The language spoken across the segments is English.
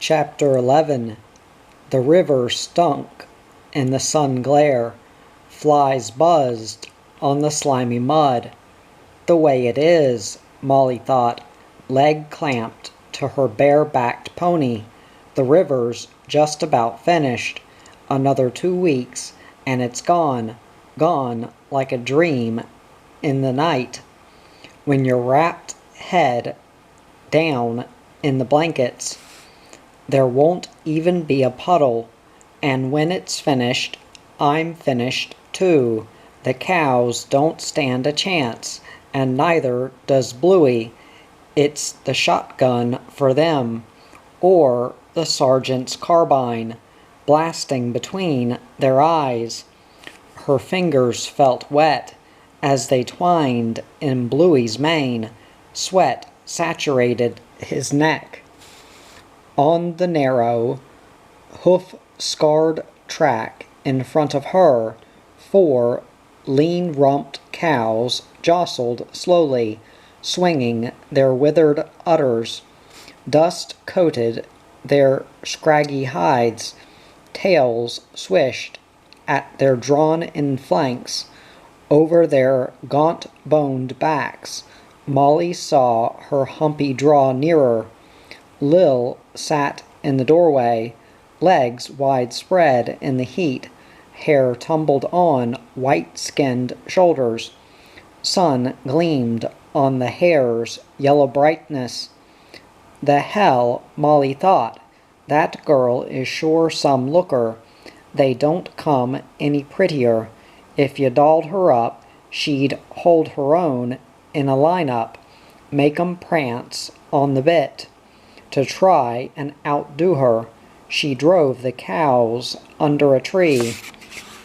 Chapter 11. The river stunk in the sun glare. Flies buzzed on the slimy mud. The way it is, Molly thought, leg clamped to her bare-backed pony. The river's just about finished. Another 2 weeks, and it's gone like a dream in the night. When you're wrapped head down in the blankets, there won't even be a puddle, and when it's finished, I'm finished too. The cows don't stand a chance, and neither does Bluey. It's the shotgun for them, or the sergeant's carbine, blasting between their eyes. Her fingers felt wet as they twined in Bluey's mane. Sweat saturated his neck. On the narrow, hoof-scarred track in front of her, 4 lean-rumped cows jostled slowly, swinging their withered udders. Dust coated their scraggy hides. Tails swished at their drawn-in flanks. Over their gaunt-boned backs, Molly saw her humpy draw nearer. Lil sat in the doorway, legs widespread in the heat, hair tumbled on white-skinned shoulders. Sun gleamed on the hair's yellow brightness. The hell, Molly thought. That girl is sure some looker. They don't come any prettier. If you dolled her up, she'd hold her own in a line-up, make 'em prance on the bit. To try and outdo her, she drove the cows under a tree,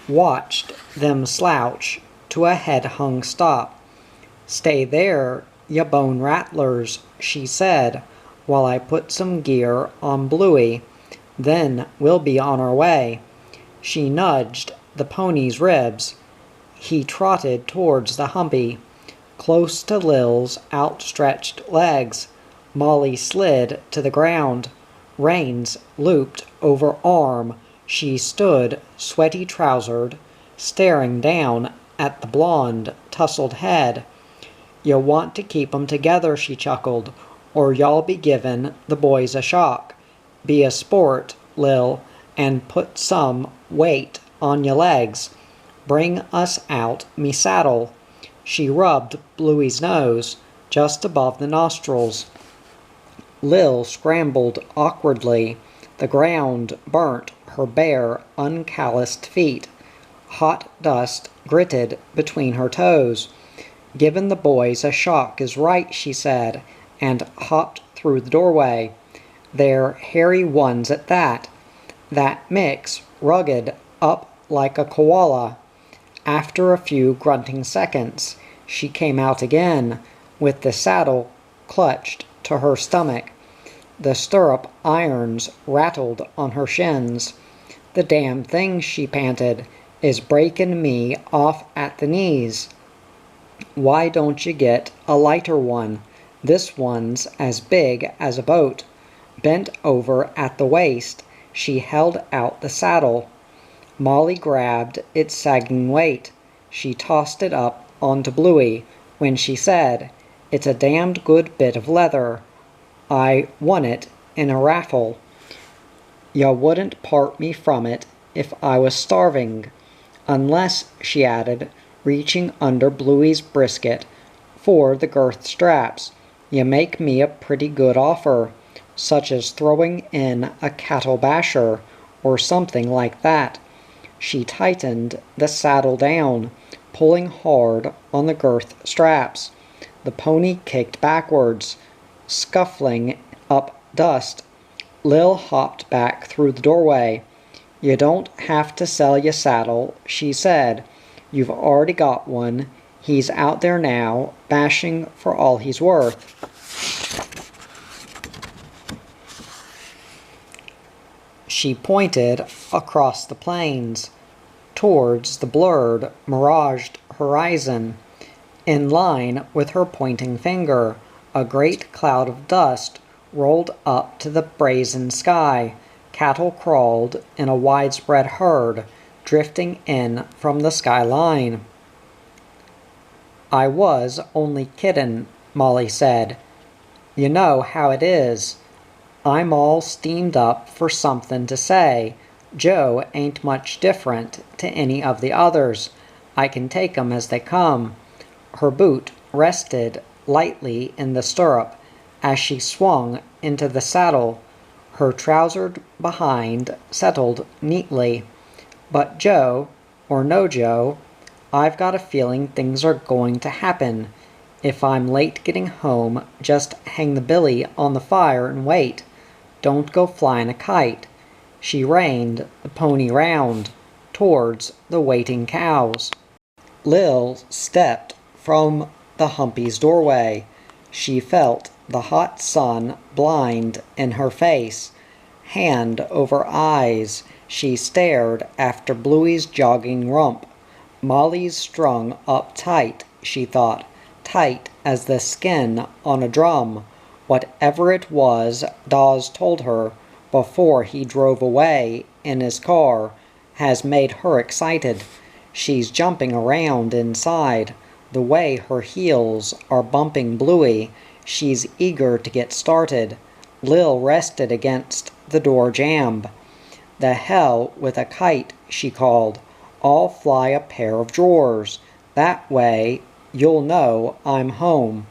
watched them slouch to a head-hung stop. "Stay there, ya bone rattlers," she said, "while I put some gear on Bluey. Then we'll be on our way." She nudged the pony's ribs. He trotted towards the humpy. Close to Lil's outstretched legs, Molly slid to the ground. Reins looped over arm, she stood sweaty-trousered, staring down at the blonde, tousled head. "You want to keep 'em together," she chuckled, "or y'all be givin' the boys a shock. Be a sport, Lil, and put some weight on your legs. Bring us out me saddle." She rubbed Bluey's nose, just above the nostrils. Lil scrambled awkwardly. The ground burnt her bare, uncalloused feet. Hot dust gritted between her toes. "Givin' the boys a shock is right," she said, and hopped through the doorway. "They're hairy ones at that. That mix rugged up like a koala." After a few grunting seconds, she came out again, with the saddle clutched to her stomach. The stirrup irons rattled on her shins. "The damn thing," she panted, "is breaking me off at the knees. Why don't you get a lighter one? This one's as big as a boat." Bent over at the waist, she held out the saddle. Molly grabbed its sagging weight. She tossed it up onto Bluey when she said, "It's a damned good bit of leather. I won it in a raffle. Ya wouldn't part me from it if I was starving. Unless," she added, reaching under Bluey's brisket for the girth straps, "you make me a pretty good offer, such as throwing in a cattle basher, or something like that." She tightened the saddle down, pulling hard on the girth straps. The pony kicked backwards, scuffling up dust. Lil hopped back through the doorway. "You don't have to sell your saddle," she said. "You've already got one. He's out there now, bashing for all he's worth." She pointed across the plains, towards the blurred, miraged horizon. In line with her pointing finger, a great cloud of dust rolled up to the brazen sky. Cattle crawled in a widespread herd, drifting in from the skyline. "I was only kiddin'," Molly said. "You know how it is. I'm all steamed up for something to say. Joe ain't much different to any of the others. I can take 'em as they come." Her boot rested lightly in the stirrup as she swung into the saddle. Her trousered behind settled neatly. "But Joe, or no Joe, I've got a feeling things are going to happen. If I'm late getting home, just hang the billy on the fire and wait. Don't go flying a kite." She reined the pony round towards the waiting cows. Lil stepped from the humpy's doorway. She felt the hot sun blind in her face. Hand over eyes, she stared after Bluey's jogging rump. Molly's strung up tight, she thought, tight as the skin on a drum. Whatever it was Dawes told her before he drove away in his car has made her excited. She's jumping around inside. The way her heels are bumping Bluey, she's eager to get started. Lil rested against the door jamb. "The hell with a kite," she called. "I'll fly a pair of drawers. That way you'll know I'm home.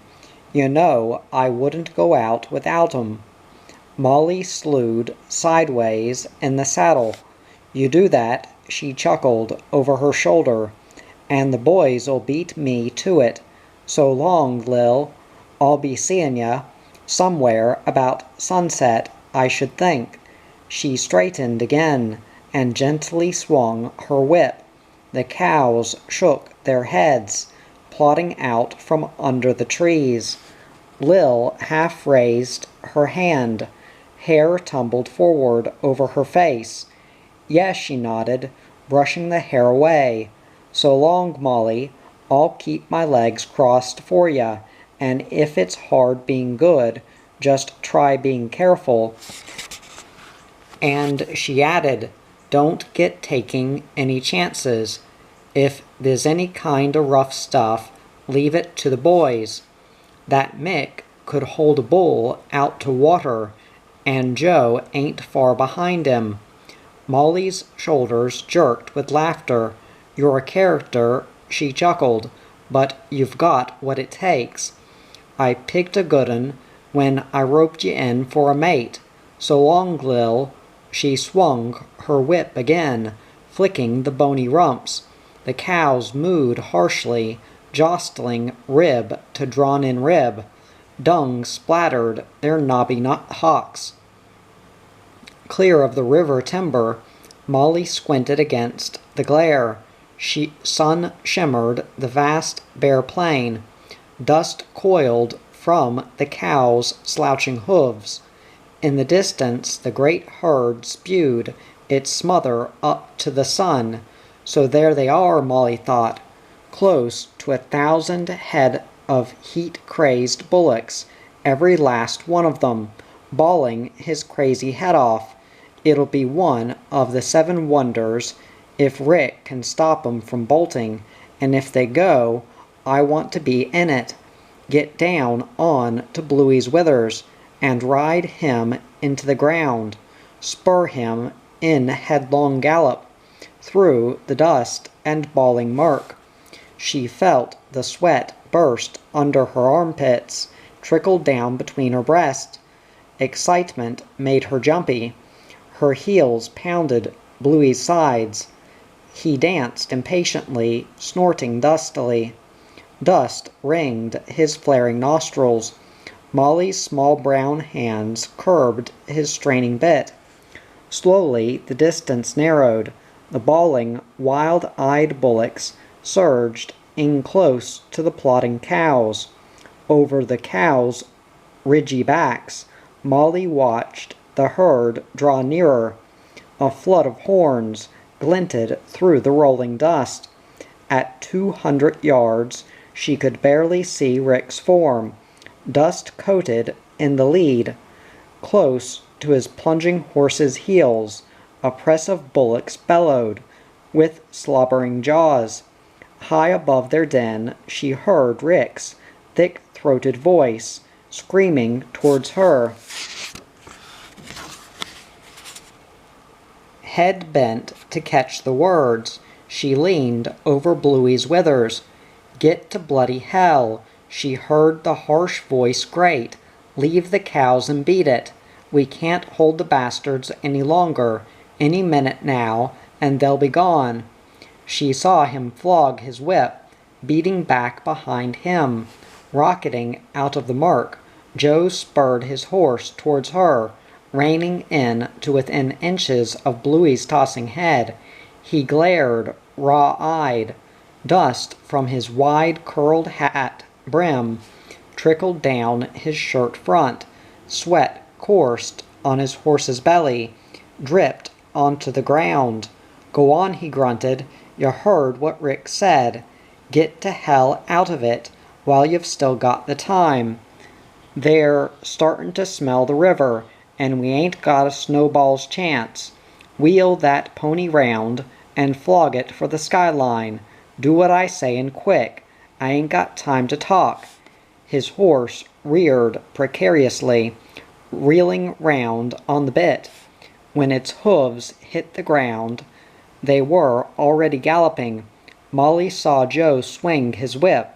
You know I wouldn't go out without 'em." Molly slewed sideways in the saddle. "You do that," she chuckled over her shoulder, "and the boys'll beat me to it. So long, Lil. I'll be seein' ya somewhere about sunset, I should think." She straightened again and gently swung her whip. The cows shook their heads, plodding out from under the trees. Lil half raised her hand. Hair tumbled forward over her face. "Yes," she nodded, brushing the hair away. "So long, Molly. I'll keep my legs crossed for ya, and if it's hard being good, just try being careful." And she added, "Don't get taking any chances. If there's any kind of rough stuff, leave it to the boys. That Mick could hold a bull out to water, and Joe ain't far behind him." Molly's shoulders jerked with laughter. "You're a character," she chuckled, "but you've got what it takes. I picked a good 'un when I roped you in for a mate. So long, Lil." She swung her whip again, flicking the bony rumps. The cows mooed harshly, jostling rib to drawn-in rib. Dung splattered their knobby hocks. Clear of the river timber, Molly squinted against the glare. Sun shimmered the vast bare plain. Dust coiled from the cows' slouching hooves. In the distance the great herd spewed its smother up to the sun. So there they are, Molly thought, close to 1,000 head of heat-crazed bullocks, every last one of them, bawling his crazy head off. It'll be one of the 7 wonders if Rick can stop 'em from bolting, and if they go, I want to be in it. Get down on to Bluey's withers, and ride him into the ground, spur him in headlong gallop, through the dust and bawling murk. She felt the sweat burst under her armpits, trickle down between her breasts. Excitement made her jumpy. Her heels pounded Bluey's sides. He danced impatiently, snorting dustily. Dust ringed his flaring nostrils. Molly's small brown hands curbed his straining bit. Slowly the distance narrowed. The bawling, wild-eyed bullocks surged in close to the plodding cows. Over the cows' ridgy backs, Molly watched the herd draw nearer. A flood of horns glinted through the rolling dust. At 200 yards, she could barely see Rick's form, dust-coated in the lead. Close to his plunging horse's heels, a press of bullocks bellowed, with slobbering jaws. High above their den she heard Rick's thick-throated voice, screaming towards her. Head bent to catch the words, she leaned over Bluey's withers. "Get to bloody hell," she heard the harsh voice grate. "Leave the cows and beat it. We can't hold the bastards any longer. Any minute now, and they'll be gone." She saw him flog his whip, beating back behind him. Rocketing out of the murk, Joe spurred his horse towards her, reining in to within inches of Bluey's tossing head. He glared, raw-eyed. Dust from his wide curled hat brim trickled down his shirt front. Sweat coursed on his horse's belly, dripped onto the ground. "Go on," he grunted. "You heard what Rick said. Get to hell out of it while you've still got the time. They're startin' to smell the river, and we ain't got a snowball's chance. Wheel that pony round and flog it for the skyline. Do what I say and quick. I ain't got time to talk." His horse reared precariously, reeling round on the bit. When its hooves hit the ground, they were already galloping. Molly saw Joe swing his whip,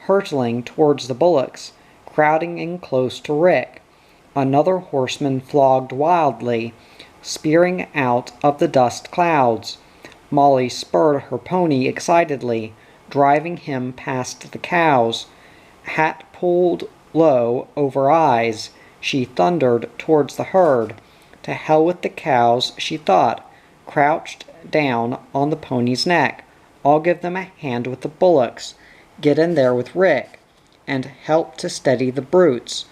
hurtling towards the bullocks, crowding in close to Rick. Another horseman flogged wildly, spearing out of the dust clouds. Molly spurred her pony excitedly, driving him past the cows. Hat pulled low over eyes, she thundered towards the herd. To hell with the cows, she thought, crouched down on the pony's neck. I'll give them a hand with the bullocks. Get in there with Rick, and help to steady the brutes.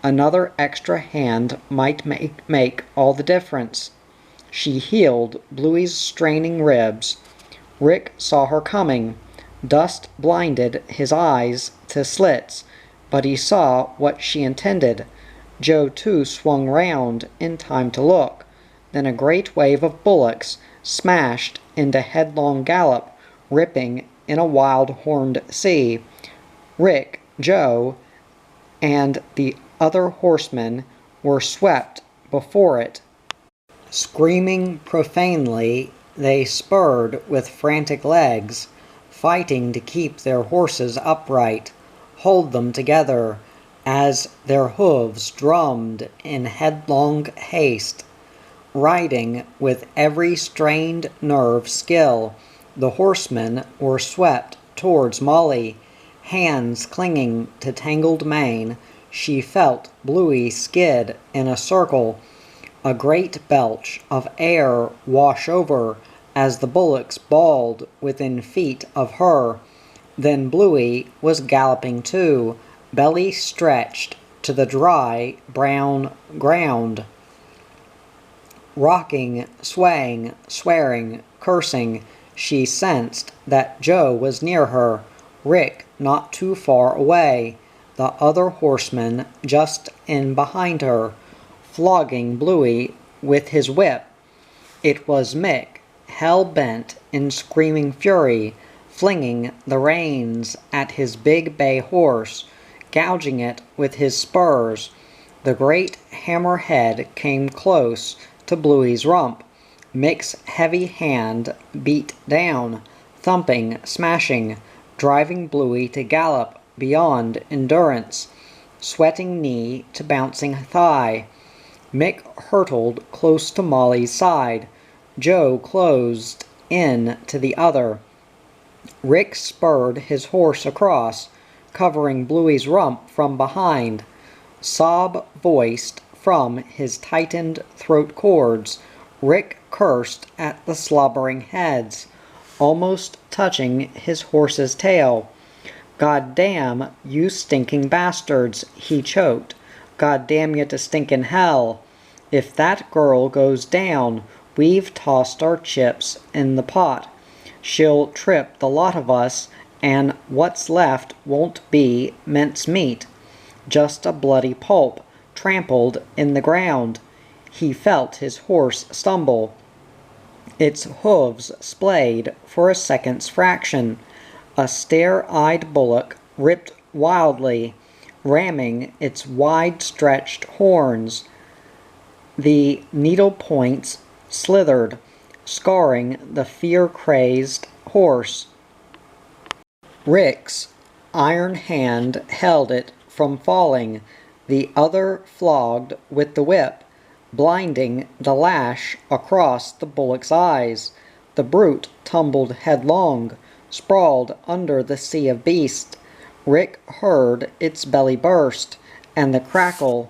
Another extra hand might make all the difference. She heeled Bluey's straining ribs. Rick saw her coming. Dust blinded his eyes to slits, but he saw what she intended. Joe too swung round in time to look. Then a great wave of bullocks smashed into headlong gallop, ripping in a wild horned sea. Rick, Joe, and the other horsemen were swept before it. Screaming profanely, they spurred with frantic legs, fighting to keep their horses upright, hold them together, as their hooves drummed in headlong haste. Riding with every strained nerve skill, the horsemen were swept towards Molly. Hands clinging to tangled mane, she felt Bluey skid in a circle, a great belch of air wash over as the bullocks bawled within feet of her. Then Bluey was galloping too, belly stretched to the dry, brown ground. Rocking, swaying, swearing, cursing, she sensed that Joe was near her, Rick not too far away, the other horseman just in behind her, flogging Bluey with his whip. It was Mick, hell-bent in screaming fury, flinging the reins at his big bay horse, gouging it with his spurs. The great hammer-head came close to Bluey's rump. Mick's heavy hand beat down, thumping, smashing, driving Bluey to gallop beyond endurance, sweating knee to bouncing thigh. Mick hurtled close to Molly's side. Joe closed in to the other. Rick spurred his horse across, covering Bluey's rump from behind. Sob-voiced from his tightened throat cords, Rick cursed at the slobbering heads, almost touching his horse's tail. "God damn you stinking bastards," he choked. "God damn you to stinkin' hell. If that girl goes down, we've tossed our chips in the pot. She'll trip the lot of us, and what's left won't be mince meat, just a bloody pulp. trampled in the ground. He felt his horse stumble. Its hooves splayed for a second's fraction. A stare-eyed bullock ripped wildly, ramming its wide-stretched horns. The needle points slithered, scarring the fear-crazed horse. Rick's iron hand held it from falling, the other flogged with the whip, blinding the lash across the bullock's eyes. The brute tumbled headlong, sprawled under the sea of beast. Rick heard its belly burst, and the crackle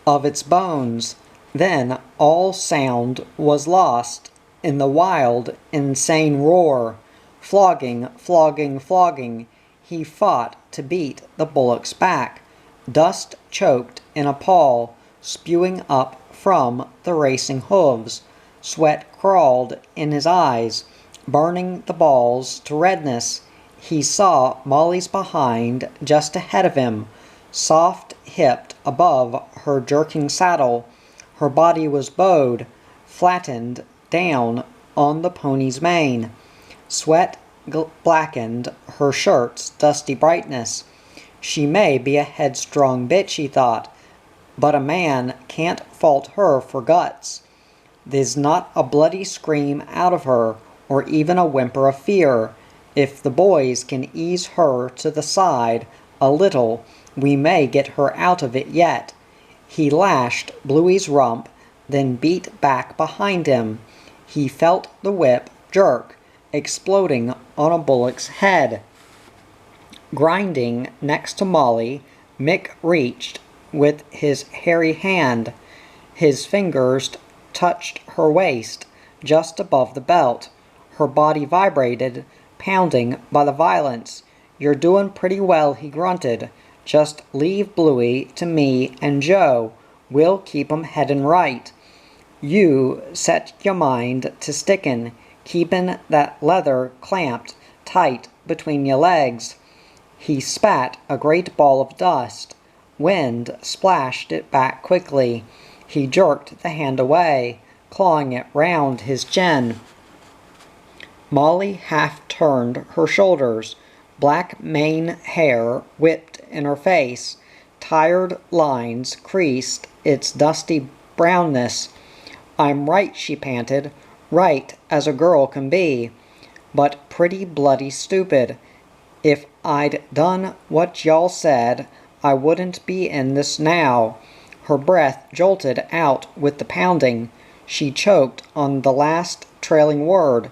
of its bones. Then all sound was lost in the wild, insane roar. Flogging, flogging, flogging, he fought to beat the bullock's back. Dust choked in a pall, spewing up from the racing hooves. Sweat crawled in his eyes, burning the balls to redness. He saw Molly's behind just ahead of him, soft-hipped above her jerking saddle. Her body was bowed, flattened down on the pony's mane. Sweat blackened her shirt's dusty brightness. She may be a headstrong bitch, he thought, but a man can't fault her for guts. There's not a bloody scream out of her, or even a whimper of fear. If the boys can ease her to the side a little, we may get her out of it yet. He lashed Bluey's rump, then beat back behind him. He felt the whip jerk, exploding on a bullock's head. Grinding next to Molly, Mick reached with his hairy hand. His fingers touched her waist, just above the belt. Her body vibrated, pounding by the violence. "You're doing pretty well," he grunted. "Just leave Bluey to me and Joe. We'll keep 'em headin' right. You set your mind to stickin', keepin' that leather clamped tight between your legs." He spat a great ball of dust. Wind splashed it back quickly. He jerked the hand away, clawing it round his chin. Molly half turned her shoulders. Black mane hair whipped in her face. Tired lines creased its dusty brownness. "I'm right," she panted. "Right as a girl can be. But pretty bloody stupid. If I'd done what y'all said, I wouldn't be in this now." Her breath jolted out with the pounding. She choked on the last trailing word.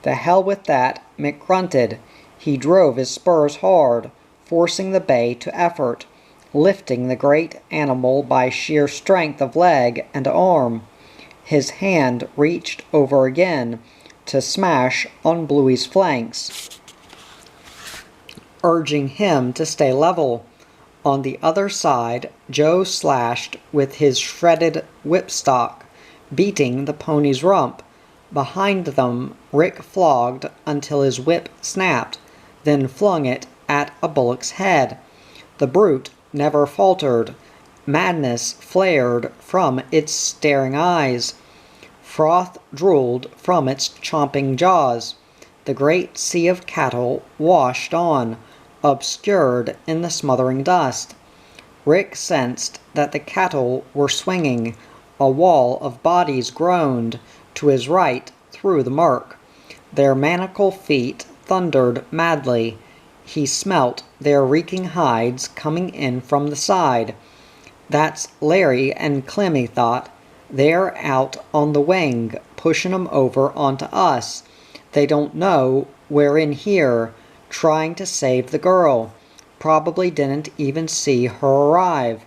"The hell with that," Mick grunted. He drove his spurs hard, forcing the bay to effort, lifting the great animal by sheer strength of leg and arm. His hand reached over again to smash on Bluey's flanks, urging him to stay level. On the other side, Joe slashed with his shredded whipstock, beating the pony's rump. Behind them, Rick flogged until his whip snapped, then flung it at a bullock's head. The brute never faltered. Madness flared from its staring eyes. Froth drooled from its chomping jaws. The great sea of cattle washed on, obscured in the smothering dust. Rick sensed that the cattle were swinging. A wall of bodies groaned to his right through the murk. Their manacled feet thundered madly. He smelt their reeking hides coming in from the side. "That's Larry and Clem," he thought. "They're out on the wing, pushing 'em over onto us. They don't know we're in here, trying to save the girl. Probably didn't even see her arrive.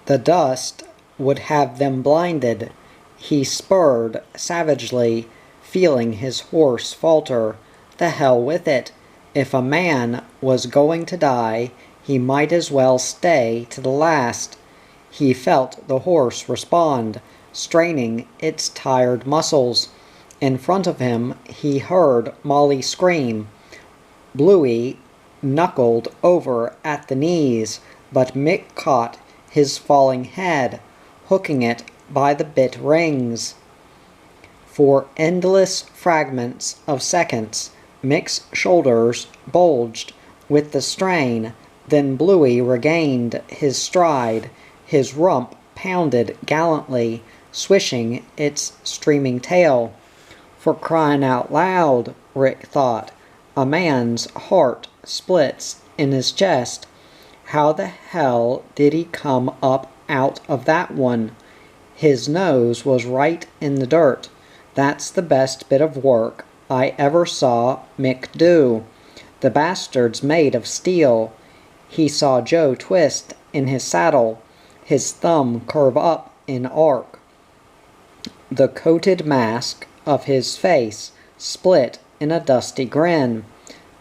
The dust would have them blinded." He spurred savagely, feeling his horse falter. The hell with it. If a man was going to die, he might as well stay to the last. He felt the horse respond, straining its tired muscles. In front of him, he heard Molly scream. Bluey knuckled over at the knees, but Mick caught his falling head, hooking it by the bit rings. For endless fragments of seconds, Mick's shoulders bulged with the strain, then Bluey regained his stride, his rump pounded gallantly, swishing its streaming tail. For crying out loud, Rick thought, a man's heart splits in his chest. How the hell did he come up out of that one? His nose was right in the dirt. That's the best bit of work I ever saw Mick do. The bastard's made of steel. He saw Joe twist in his saddle, his thumb curve up in arc. The coated mask of his face split in a dusty grin.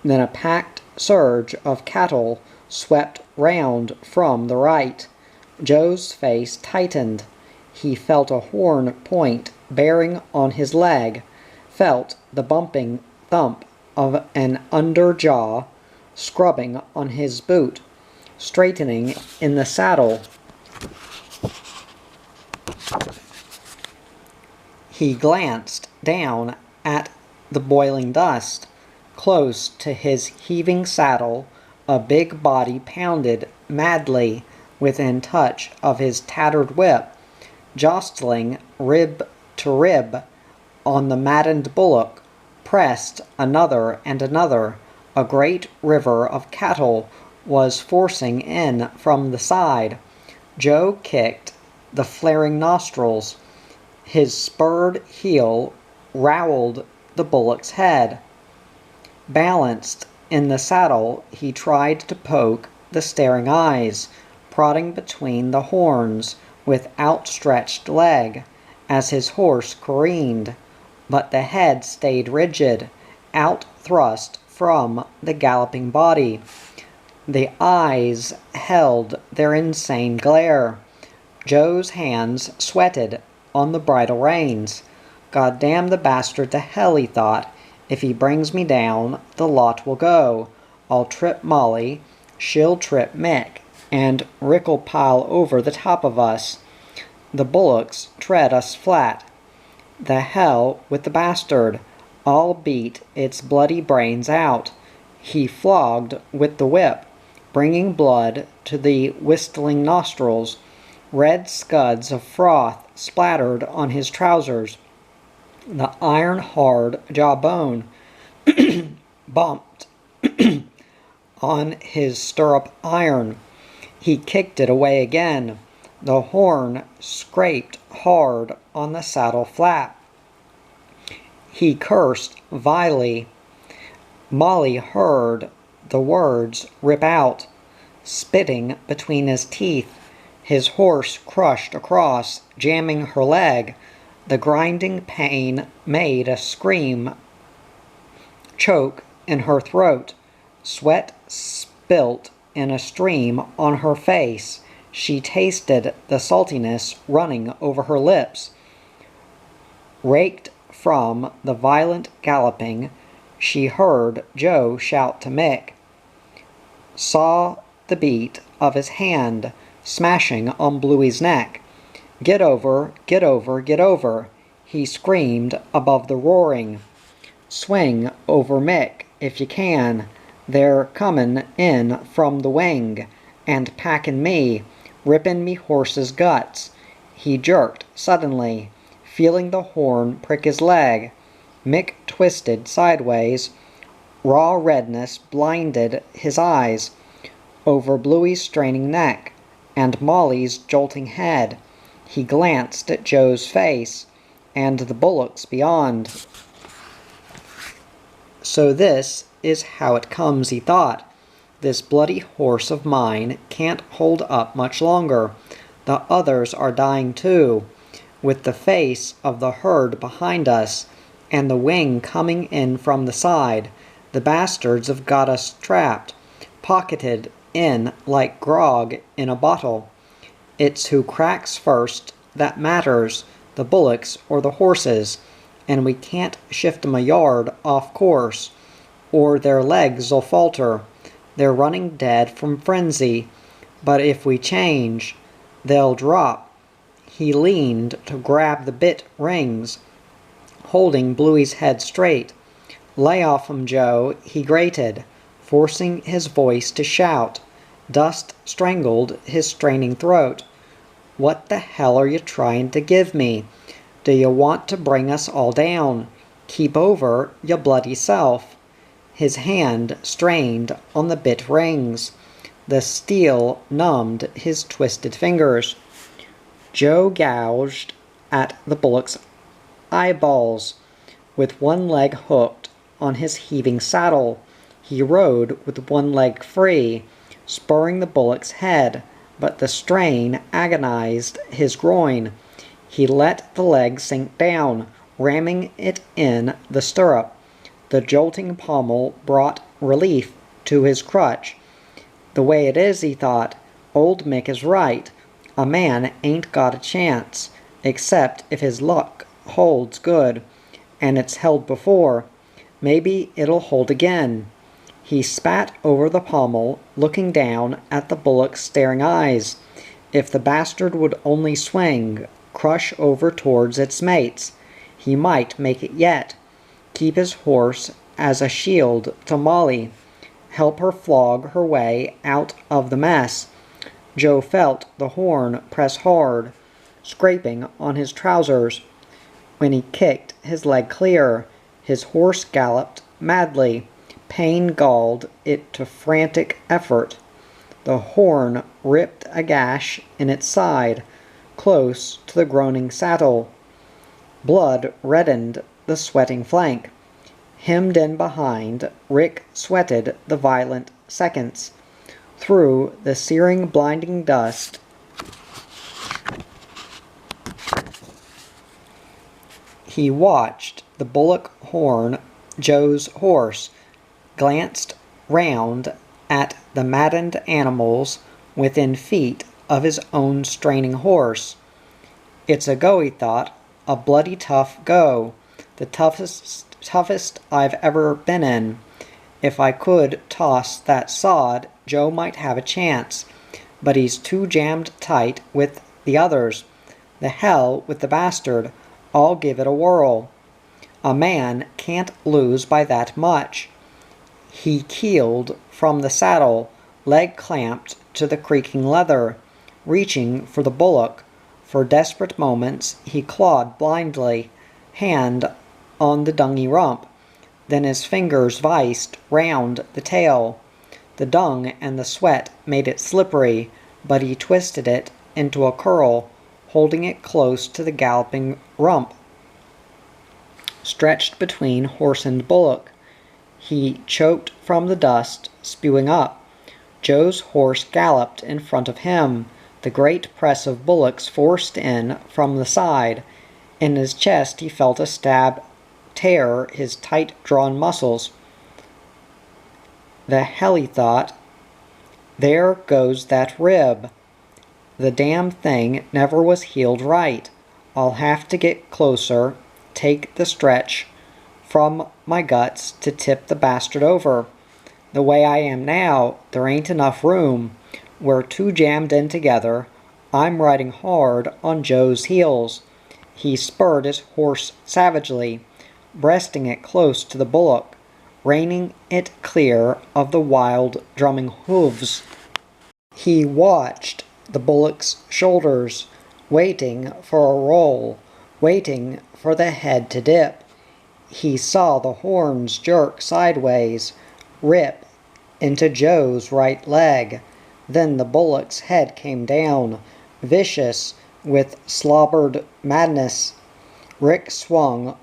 Then a packed surge of cattle swept round from the right. Joe's face tightened. He felt a horn point bearing on his leg, felt the bumping thump of an under jaw scrubbing on his boot, straightening in the saddle. He glanced down at the boiling dust. Close to his heaving saddle, a big body pounded madly within touch of his tattered whip, jostling rib to rib on the maddened bullock, pressed another and another. A great river of cattle was forcing in from the side. Joe kicked the flaring nostrils. His spurred heel rowelled the bullock's head. Balanced in the saddle, he tried to poke the staring eyes, prodding between the horns with outstretched leg as his horse careened, but the head stayed rigid, out-thrust from the galloping body. The eyes held their insane glare. Joe's hands sweated on the bridle reins. God damn the bastard to hell, he thought. If he brings me down, the lot will go. I'll trip Molly, she'll trip Mick, and Rick'll pile over the top of us. The bullocks tread us flat. The hell with the bastard. I'll beat its bloody brains out. He flogged with the whip, bringing blood to the whistling nostrils. Red scuds of froth splattered on his trousers. The iron-hard jawbone bumped on his stirrup iron. He kicked it away again. The horn scraped hard on the saddle flap. He cursed vilely. Molly heard the words rip out, spitting between his teeth. His horse crushed across, jamming her leg. The grinding pain made a scream choke in her throat. Sweat spilt in a stream on her face. She tasted the saltiness running over her lips. Raked from the violent galloping, she heard Joe shout to Mick. Saw the beat of his hand smashing on Bluey's neck. Get over, get over, get over, he screamed above the roaring. Swing over Mick, if you can. They're comin' in from the wing, and packin' me, rippin' me horse's guts. He jerked suddenly, feeling the horn prick his leg. Mick twisted sideways. Raw redness blinded his eyes. Over Bluey's straining neck, and Molly's jolting head, he glanced at Joe's face, and the bullocks beyond. So this is how it comes, he thought. This bloody horse of mine can't hold up much longer. The others are dying too, with the face of the herd behind us, and the wing coming in from the side. The bastards have got us trapped, pocketed in like grog in a bottle. It's who cracks first that matters, the bullocks or the horses, and we can't shift 'em a yard off course, or their legs'll falter. They're running dead from frenzy, but if we change, they'll drop. He leaned to grab the bit rings, holding Bluey's head straight. "Lay off 'em, Joe," he grated, forcing his voice to shout. Dust strangled his straining throat. "What the hell are you trying to give me? Do you want to bring us all down? Keep over your bloody self." His hand strained on the bit rings. The steel numbed his twisted fingers. Joe gouged at the bullock's eyeballs. With one leg hooked on his heaving saddle, he rode with one leg free, spurring the bullock's head, but the strain agonized his groin. He let the leg sink down, ramming it in the stirrup. The jolting pommel brought relief to his crutch. "The way it is," he thought, "Old Mick is right. A man ain't got a chance, except if his luck holds good, and it's held before. Maybe it'll hold again." He spat over the pommel, looking down at the bullock's staring eyes. If the bastard would only swing, crush over towards its mates, he might make it yet. Keep his horse as a shield to Molly. Help her flog her way out of the mess. Joe felt the horn press hard, scraping on his trousers. When he kicked his leg clear, his horse galloped madly. Pain galled it to frantic effort. The horn ripped a gash in its side, close to the groaning saddle. Blood reddened the sweating flank. Hemmed in behind, Rick sweated the violent seconds. Through the searing, blinding dust, he watched the bullock horn Joe's horse, glanced round at the maddened animals within feet of his own straining horse. "It's a go," he thought, "a bloody tough go, the toughest I've ever been in. If I could toss that sod, Joe might have a chance, but he's too jammed tight with the others. The hell with the bastard, I'll give it a whirl. A man can't lose by that much." He keeled from the saddle, leg clamped to the creaking leather, reaching for the bullock. For desperate moments he clawed blindly, hand on the dungy rump. Then his fingers viced round the tail. The dung and the sweat made it slippery, but he twisted it into a curl, holding it close to the galloping rump, stretched between horse and bullock. He choked from the dust, spewing up. Joe's horse galloped in front of him, the great press of bullocks forced in from the side. In his chest he felt a stab tear his tight-drawn muscles. "The hell," he thought. "There goes that rib. The damn thing never was healed right. I'll have to get closer, take the stretch from my guts to tip the bastard over. The way I am now, there ain't enough room. We're too jammed in together. I'm riding hard on Joe's heels." He spurred his horse savagely, breasting it close to the bullock, reining it clear of the wild, drumming hooves. He watched the bullock's shoulders, waiting for a roll, waiting for the head to dip. He saw the horns jerk sideways, rip into Joe's right leg. Then the bullock's head came down, vicious with slobbered madness. Rick swung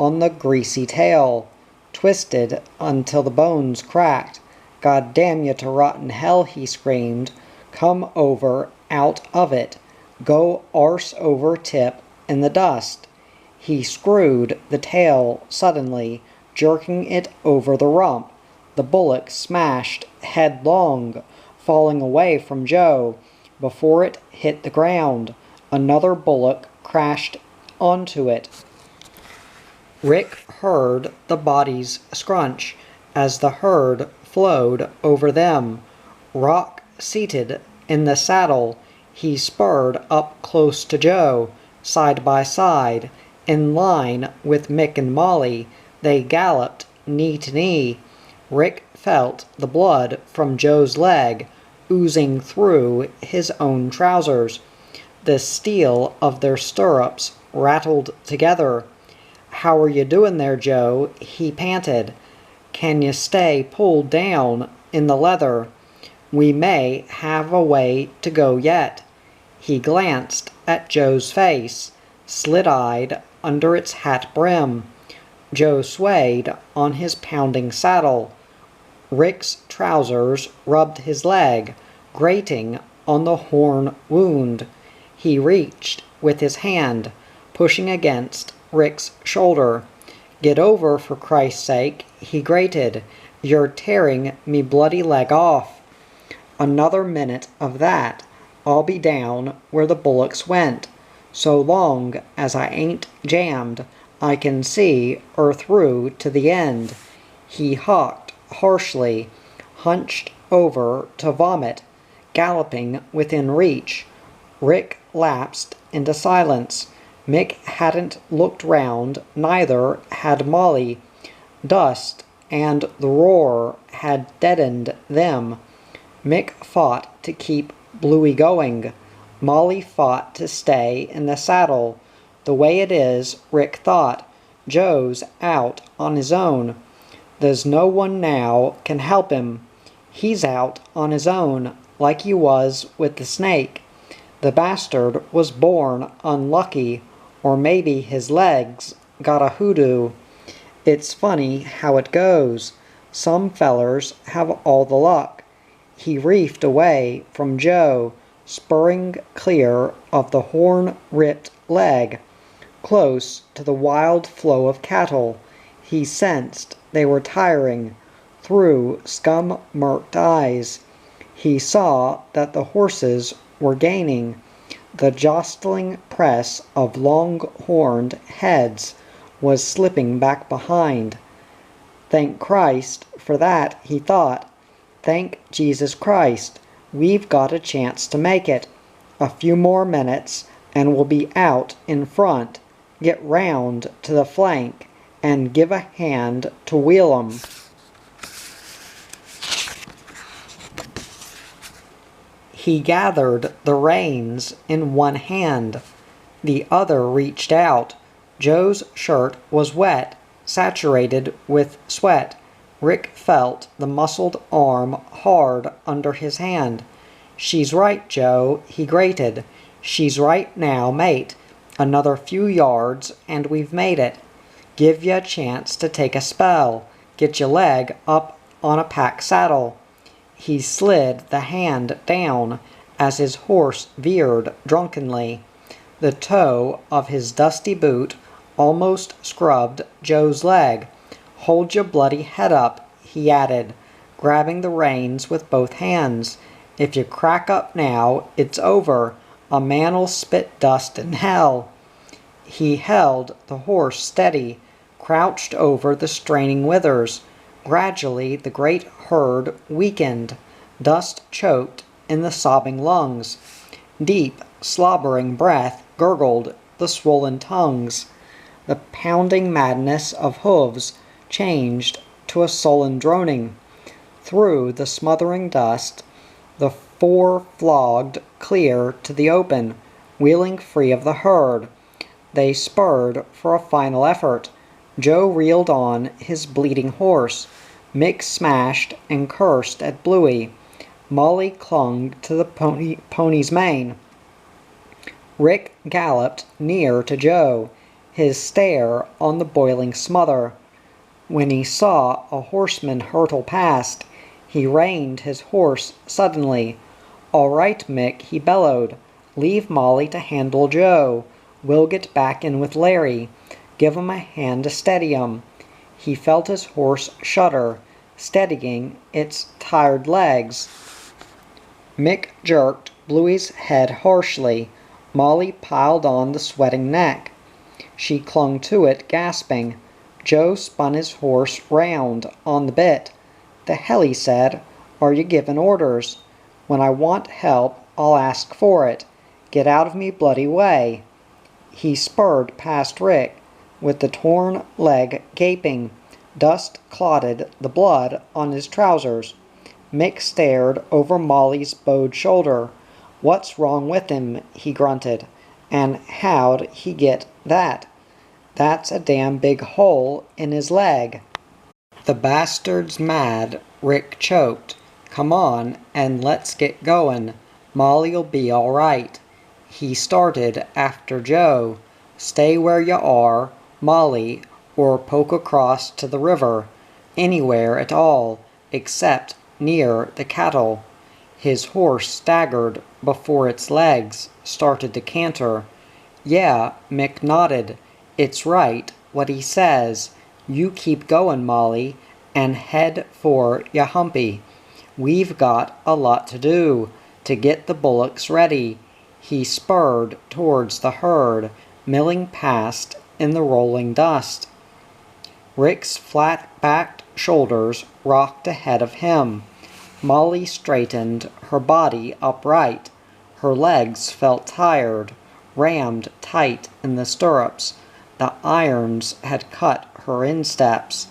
on the greasy tail, twisted until the bones cracked. "God damn you to rotten hell," he screamed. "Come over out of it. Go arse over tip in the dust." He screwed the tail suddenly, jerking it over the rump. The bullock smashed headlong, falling away from Joe. Before it hit the ground, another bullock crashed onto it. Rick heard the bodies scrunch as the herd flowed over them. Rock seated in the saddle, he spurred up close to Joe, side by side. In line with Mick and Molly, they galloped knee to knee. Rick felt the blood from Joe's leg oozing through his own trousers. The steel of their stirrups rattled together. "How are you doing there, Joe?" he panted. "Can you stay pulled down in the leather? We may have a way to go yet." He glanced at Joe's face, slit-eyed under its hat brim. Joe swayed on his pounding saddle. Rick's trousers rubbed his leg, grating on the horn wound. He reached with his hand, pushing against Rick's shoulder. "Get over, for Christ's sake," he grated. "You're tearing me bloody leg off." "Another minute of that, I'll be down where the bullocks went. So long as I ain't jammed, I can see her through to the end." He hawked harshly, hunched over to vomit, galloping within reach. Rick lapsed into silence. Mick hadn't looked round, neither had Molly. Dust and the roar had deadened them. Mick fought to keep Bluey going. Molly fought to stay in the saddle. The way it is, Rick thought, Joe's out on his own. There's no one now can help him. He's out on his own, like he was with the snake. The bastard was born unlucky, or maybe his legs got a hoodoo. It's funny how it goes. Some fellers have all the luck. He reefed away from Joe, spurring clear of the horn-ripped leg, close to the wild flow of cattle. He sensed they were tiring. Through scum-murked eyes, he saw that the horses were gaining. The jostling press of long-horned heads was slipping back behind. Thank Christ for that, he thought. Thank Jesus Christ, we've got a chance to make it. A few more minutes, and we'll be out in front. Get round to the flank, and give a hand to wheel 'em. He gathered the reins in one hand. The other reached out. Joe's shirt was wet, saturated with sweat. Rick felt the muscled arm hard under his hand. "She's right, Joe," he grated. "She's right now, mate. Another few yards, and we've made it. Give you a chance to take a spell. Get your leg up on a pack saddle." He slid the hand down as his horse veered drunkenly. The toe of his dusty boot almost scrubbed Joe's leg. "Hold your bloody head up," he added, grabbing the reins with both hands. "If you crack up now, it's over. A man'll spit dust in hell." He held the horse steady, crouched over the straining withers. Gradually the great herd weakened. Dust choked in the sobbing lungs. Deep, slobbering breath gurgled the swollen tongues. The pounding madness of hooves changed to a sullen droning. Through the smothering dust, the four flogged clear to the open, wheeling free of the herd. They spurred for a final effort. Joe reeled on his bleeding horse. Mick smashed and cursed at Bluey. Molly clung to the pony's mane. Rick galloped near to Joe, his stare on the boiling smother. When he saw a horseman hurtle past, he reined his horse suddenly. "All right, Mick," he bellowed. "Leave Molly to handle Joe. We'll get back in with Larry. Give 'em a hand to steady 'em." He felt his horse shudder, steadying its tired legs. Mick jerked Bluey's head harshly. Molly piled on the sweating neck. She clung to it, gasping. Joe spun his horse round on the bit. "The hell," he said. "Are you givin' orders? When I want help, I'll ask for it. Get out of me bloody way." He spurred past Rick, with the torn leg gaping. Dust clotted the blood on his trousers. Mick stared over Molly's bowed shoulder. "What's wrong with him?" he grunted. "And how'd he get that?" "That's a damn big hole in his leg." "The bastard's mad," Rick choked. "Come on, and let's get goin'. Molly'll be all right." He started after Joe. "Stay where you are, Molly, or poke across to the river. Anywhere at all, except near the cattle." His horse staggered before its legs started to canter. "Yeah," Mick nodded. "It's right what he says. You keep goin', Molly, and head for Yahumpy. We've got a lot to do to get the bullocks ready." He spurred towards the herd, milling past in the rolling dust. Rick's flat-backed shoulders rocked ahead of him. Molly straightened her body upright. Her legs felt tired, rammed tight in the stirrups. The irons had cut her insteps.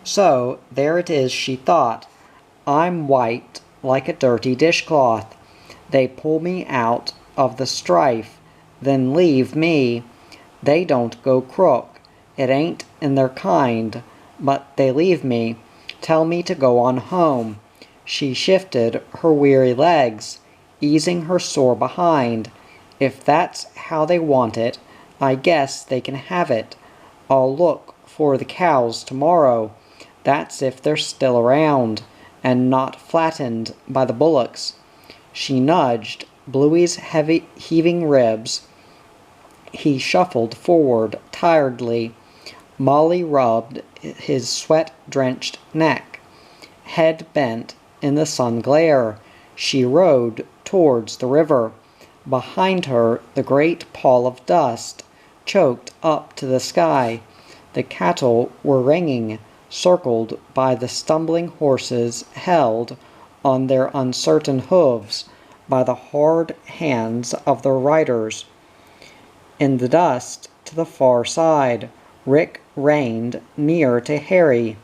"So there it is," she thought. "I'm white like a dirty dishcloth. They pull me out of the strife, then leave me. They don't go crook. It ain't in their kind, but they leave me. Tell me to go on home." She shifted her weary legs, easing her sore behind. "If that's how they want it, I guess they can have it. I'll look for the cows tomorrow. That's if they're still around, and not flattened by the bullocks." She nudged Bluey's heaving ribs. He shuffled forward tiredly. Molly rubbed his sweat-drenched neck. Head bent in the sun glare, she rode towards the river. Behind her, the great pall of dust choked up to the sky. The cattle were ringing, circled by the stumbling horses held on their uncertain hooves by the hard hands of their riders. In the dust to the far side, Rick reined near to Harry,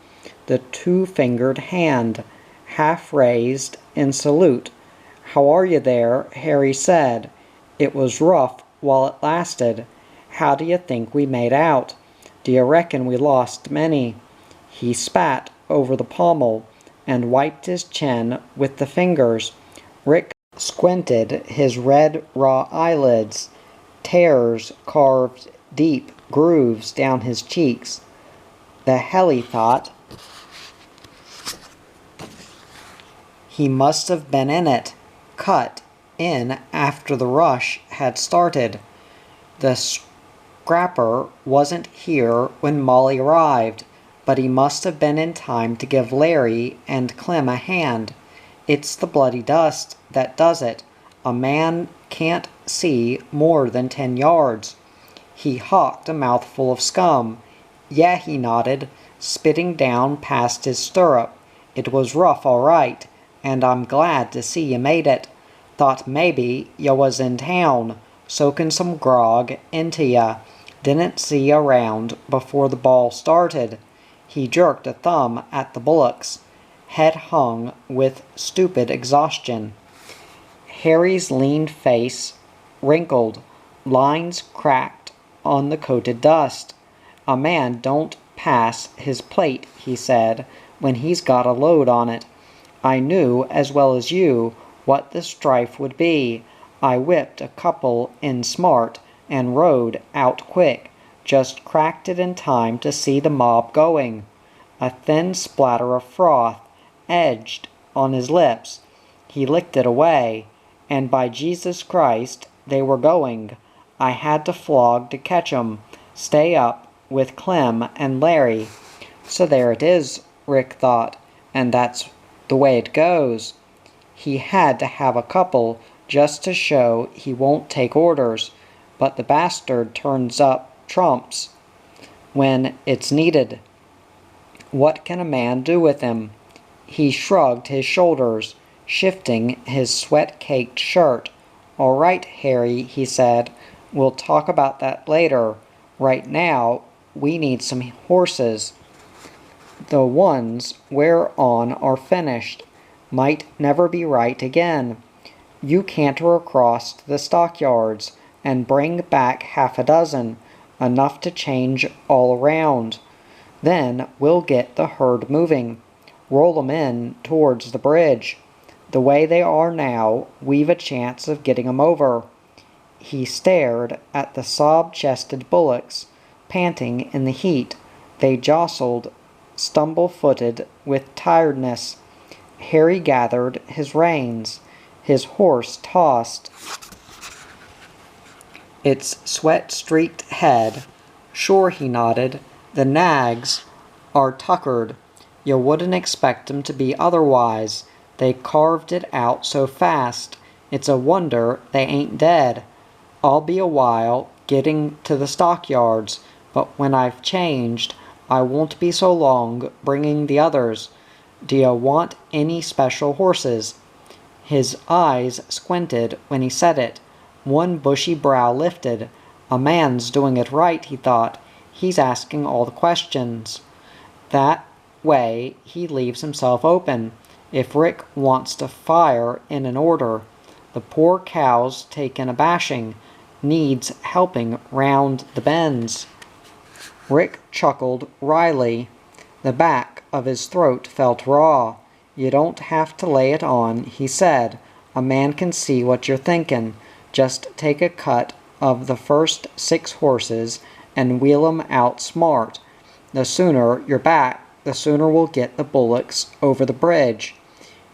the two-fingered hand half raised in salute. "How are you there?" Harry said. "It was rough while it lasted. How do you think we made out? Do you reckon we lost many?" He spat over the pommel and wiped his chin with the fingers. Rick squinted his red, raw eyelids. Tears carved deep grooves down his cheeks. "The hell," he thought. He must have been in it, cut in after the rush had started. The scrapper wasn't here when Molly arrived, but he must have been in time to give Larry and Clem a hand. It's the bloody dust that does it. A man can't see more than 10 yards. He hawked a mouthful of scum. "Yeah," he nodded, spitting down past his stirrup. "It was rough, all right, and I'm glad to see you made it. Thought maybe you was in town, soaking some grog into ya. Didn't see you around before the ball started." He jerked a thumb at the bullocks. Head hung with stupid exhaustion. Harry's lean face wrinkled, lines cracked on the coated dust. "A man don't pass his plate," he said, "when he's got a load on it. I knew as well as you what the strife would be. I whipped a couple in smart and rode out quick. Just cracked it in time to see the mob going." A thin splatter of froth edged on his lips. He licked it away. "And by Jesus Christ, they were going. I had to flog to catch 'em. Stay up with Clem and Larry." So there it is, Rick thought, and that's the way it goes. He had to have a couple just to show he won't take orders, but the bastard turns up trumps when it's needed. What can a man do with him? He shrugged his shoulders, shifting his sweat-caked shirt. "All right, Harry," he said. "We'll talk about that later. Right now, we need some horses. The ones we're on are finished. Might never be right again. You canter across to the stockyards and bring back half a dozen, enough to change all around. Then we'll get the herd moving. Roll 'em in towards the bridge. The way they are now, we've a chance of getting 'em over." He stared at the sob-chested bullocks, panting in the heat. They jostled, stumble-footed with tiredness. Harry gathered his reins. His horse tossed its sweat-streaked head. "Sure," he nodded. "The nags are tuckered. You wouldn't expect 'em to be otherwise. They carved it out so fast. It's a wonder they ain't dead. I'll be a while getting to the stockyards, but when I've changed, I won't be so long bringing the others. D'you want any special horses?" His eyes squinted when he said it. One bushy brow lifted. "A man's doing it right," he thought. "He's asking all the questions. That way he leaves himself open, if Rick wants to fire in an order. The poor cow's taken a bashing, needs helping round the bends." Rick chuckled wryly. The back of his throat felt raw. "You don't have to lay it on," he said. "A man can see what you're thinking. Just take a cut of the first 6 horses and wheel 'em out smart. The sooner you're back, the sooner we'll get the bullocks over the bridge."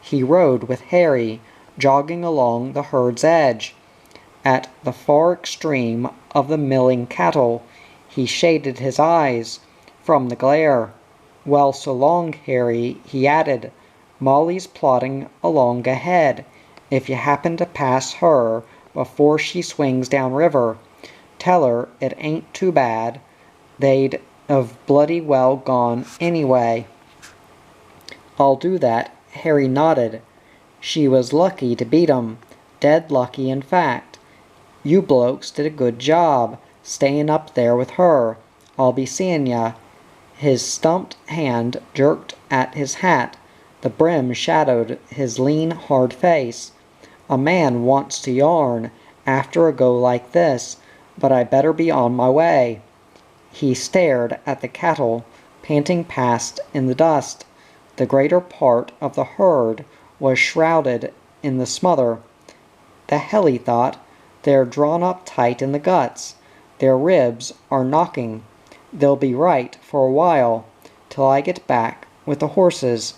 He rode with Harry, jogging along the herd's edge. At the far extreme of the milling cattle, he shaded his eyes from the glare. "Well, so long, Harry," he added. "Molly's plodding along ahead. If you happen to pass her before she swings down river, tell her it ain't too bad. They'd have bloody well gone anyway." "I'll do that," Harry nodded. "She was lucky to beat 'em. Dead lucky, in fact. You blokes did a good job, stayin' up there with her. I'll be seein' ya." His stumped hand jerked at his hat. The brim shadowed his lean, hard face. "A man wants to yarn after a go like this, but I better be on my way." He stared at the cattle, panting past in the dust. The greater part of the herd was shrouded in the smother. "The hell," he thought, "they're drawn up tight in the guts. Their ribs are knocking. They'll be right for a while, till I get back with the horses."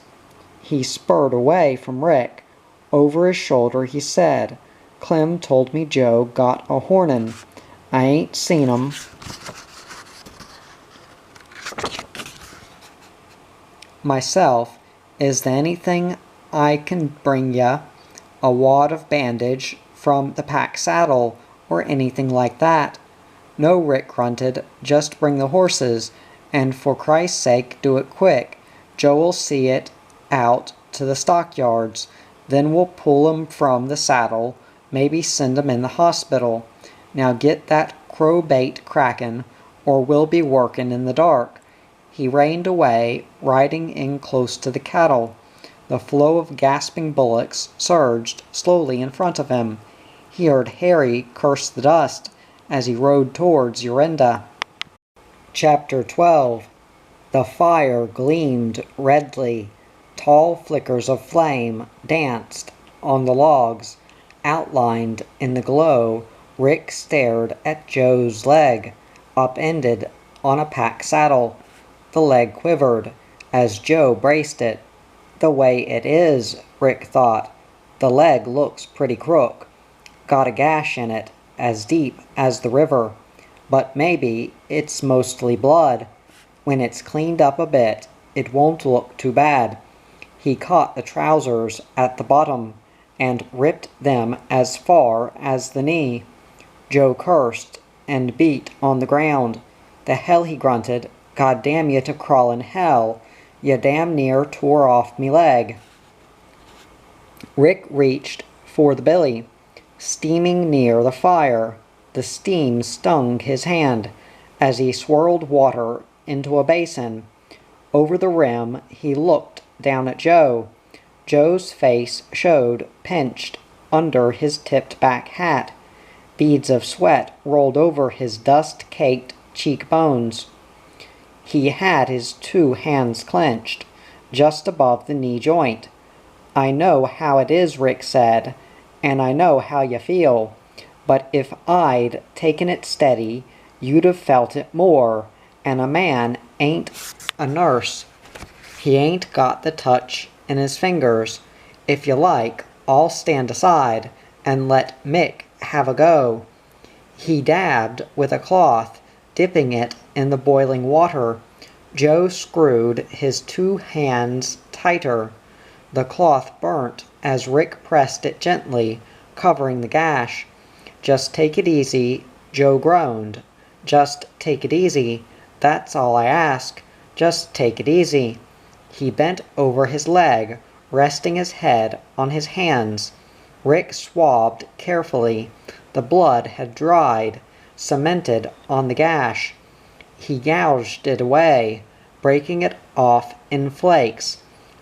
He spurred away from Rick. Over his shoulder he said, "Clem told me Joe got a hornin'. I ain't seen 'em. Myself, is there anything I can bring ya? A wad of bandage from the pack saddle, or anything like that?" "No," Rick grunted. "Just bring the horses, and for Christ's sake do it quick. Joe'll see it out to the stockyards. Then we'll pull 'em from the saddle, maybe send 'em in the hospital. Now get that crow bait crackin', or we'll be workin' in the dark." He reined away, riding in close to the cattle. The flow of gasping bullocks surged slowly in front of him. He heard Harry curse the dust as he rode towards Yorinda. Chapter 12. The fire gleamed redly. Tall flickers of flame danced on the logs. Outlined in the glow, Rick stared at Joe's leg, upended on a pack saddle. The leg quivered as Joe braced it. "The way it is," Rick thought. "The leg looks pretty crook. Got a gash in it, as deep as the river. But maybe it's mostly blood. When it's cleaned up a bit, it won't look too bad." He caught the trousers at the bottom and ripped them as far as the knee. Joe cursed and beat on the ground. "The hell," he grunted. "God damn you to crawl in hell. You damn near tore off me leg." Rick reached for the billy, steaming near the fire. The steam stung his hand as he swirled water into a basin. Over the rim, he looked down at Joe. Joe's face showed pinched under his tipped-back hat. Beads of sweat rolled over his dust-caked cheekbones. He had his two hands clenched, just above the knee joint. "I know how it is," Rick said, "and I know how you feel. But if I'd taken it steady, you'd have felt it more, and a man ain't a nurse. He ain't got the touch in his fingers. If you like, I'll stand aside and let Mick have a go." He dabbed with a cloth, dipping it in the boiling water. Joe screwed his two hands tighter. The cloth burnt as Rick pressed it gently, covering the gash. "Just take it easy," Joe groaned. "Just take it easy. That's all I ask. Just take it easy." He bent over his leg, resting his head on his hands. Rick swabbed carefully. The blood had dried, cemented on the gash. He gouged it away, breaking it off in flakes.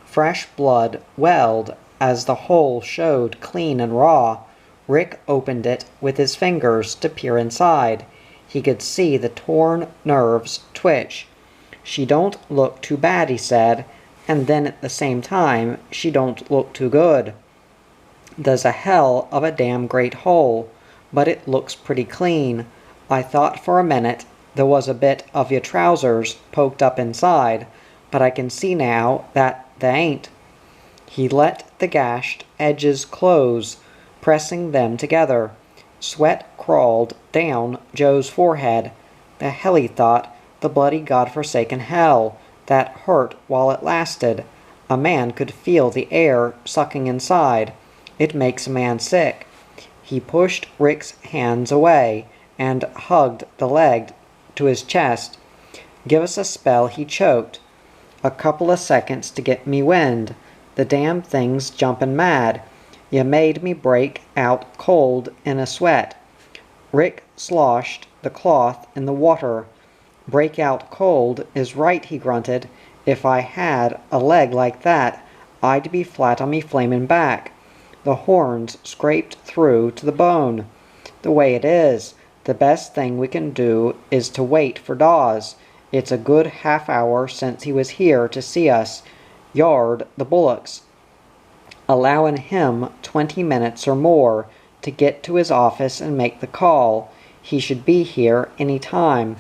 Fresh blood welled as the hole showed clean and raw. Rick opened it with his fingers to peer inside. He could see the torn nerves twitch. "She don't look too bad," he said, "and then at the same time, she don't look too good. There's a hell of a damn great hole, but it looks pretty clean. I thought for a minute there was a bit of your trousers poked up inside, but I can see now that they ain't." He let the gashed edges close, pressing them together. Sweat crawled down Joe's forehead. The hell, he thought, the bloody godforsaken hell. That hurt while it lasted. A man could feel the air sucking inside. It makes a man sick. He pushed Rick's hands away and hugged the leg to his chest. "Give us a spell," he choked. "A couple of seconds to get me wind. The damn thing's jumpin' mad. You made me break out cold in a sweat." Rick sloshed the cloth in the water. "Break out cold is right," he grunted. "If I had a leg like that, I'd be flat on me flamin' back. The horns scraped through to the bone. The way it is, the best thing we can do is to wait for Dawes. It's a good half-hour since he was here to see us, yard the bullocks. Allowin' him 20 minutes or more to get to his office and make the call. He should be here any time,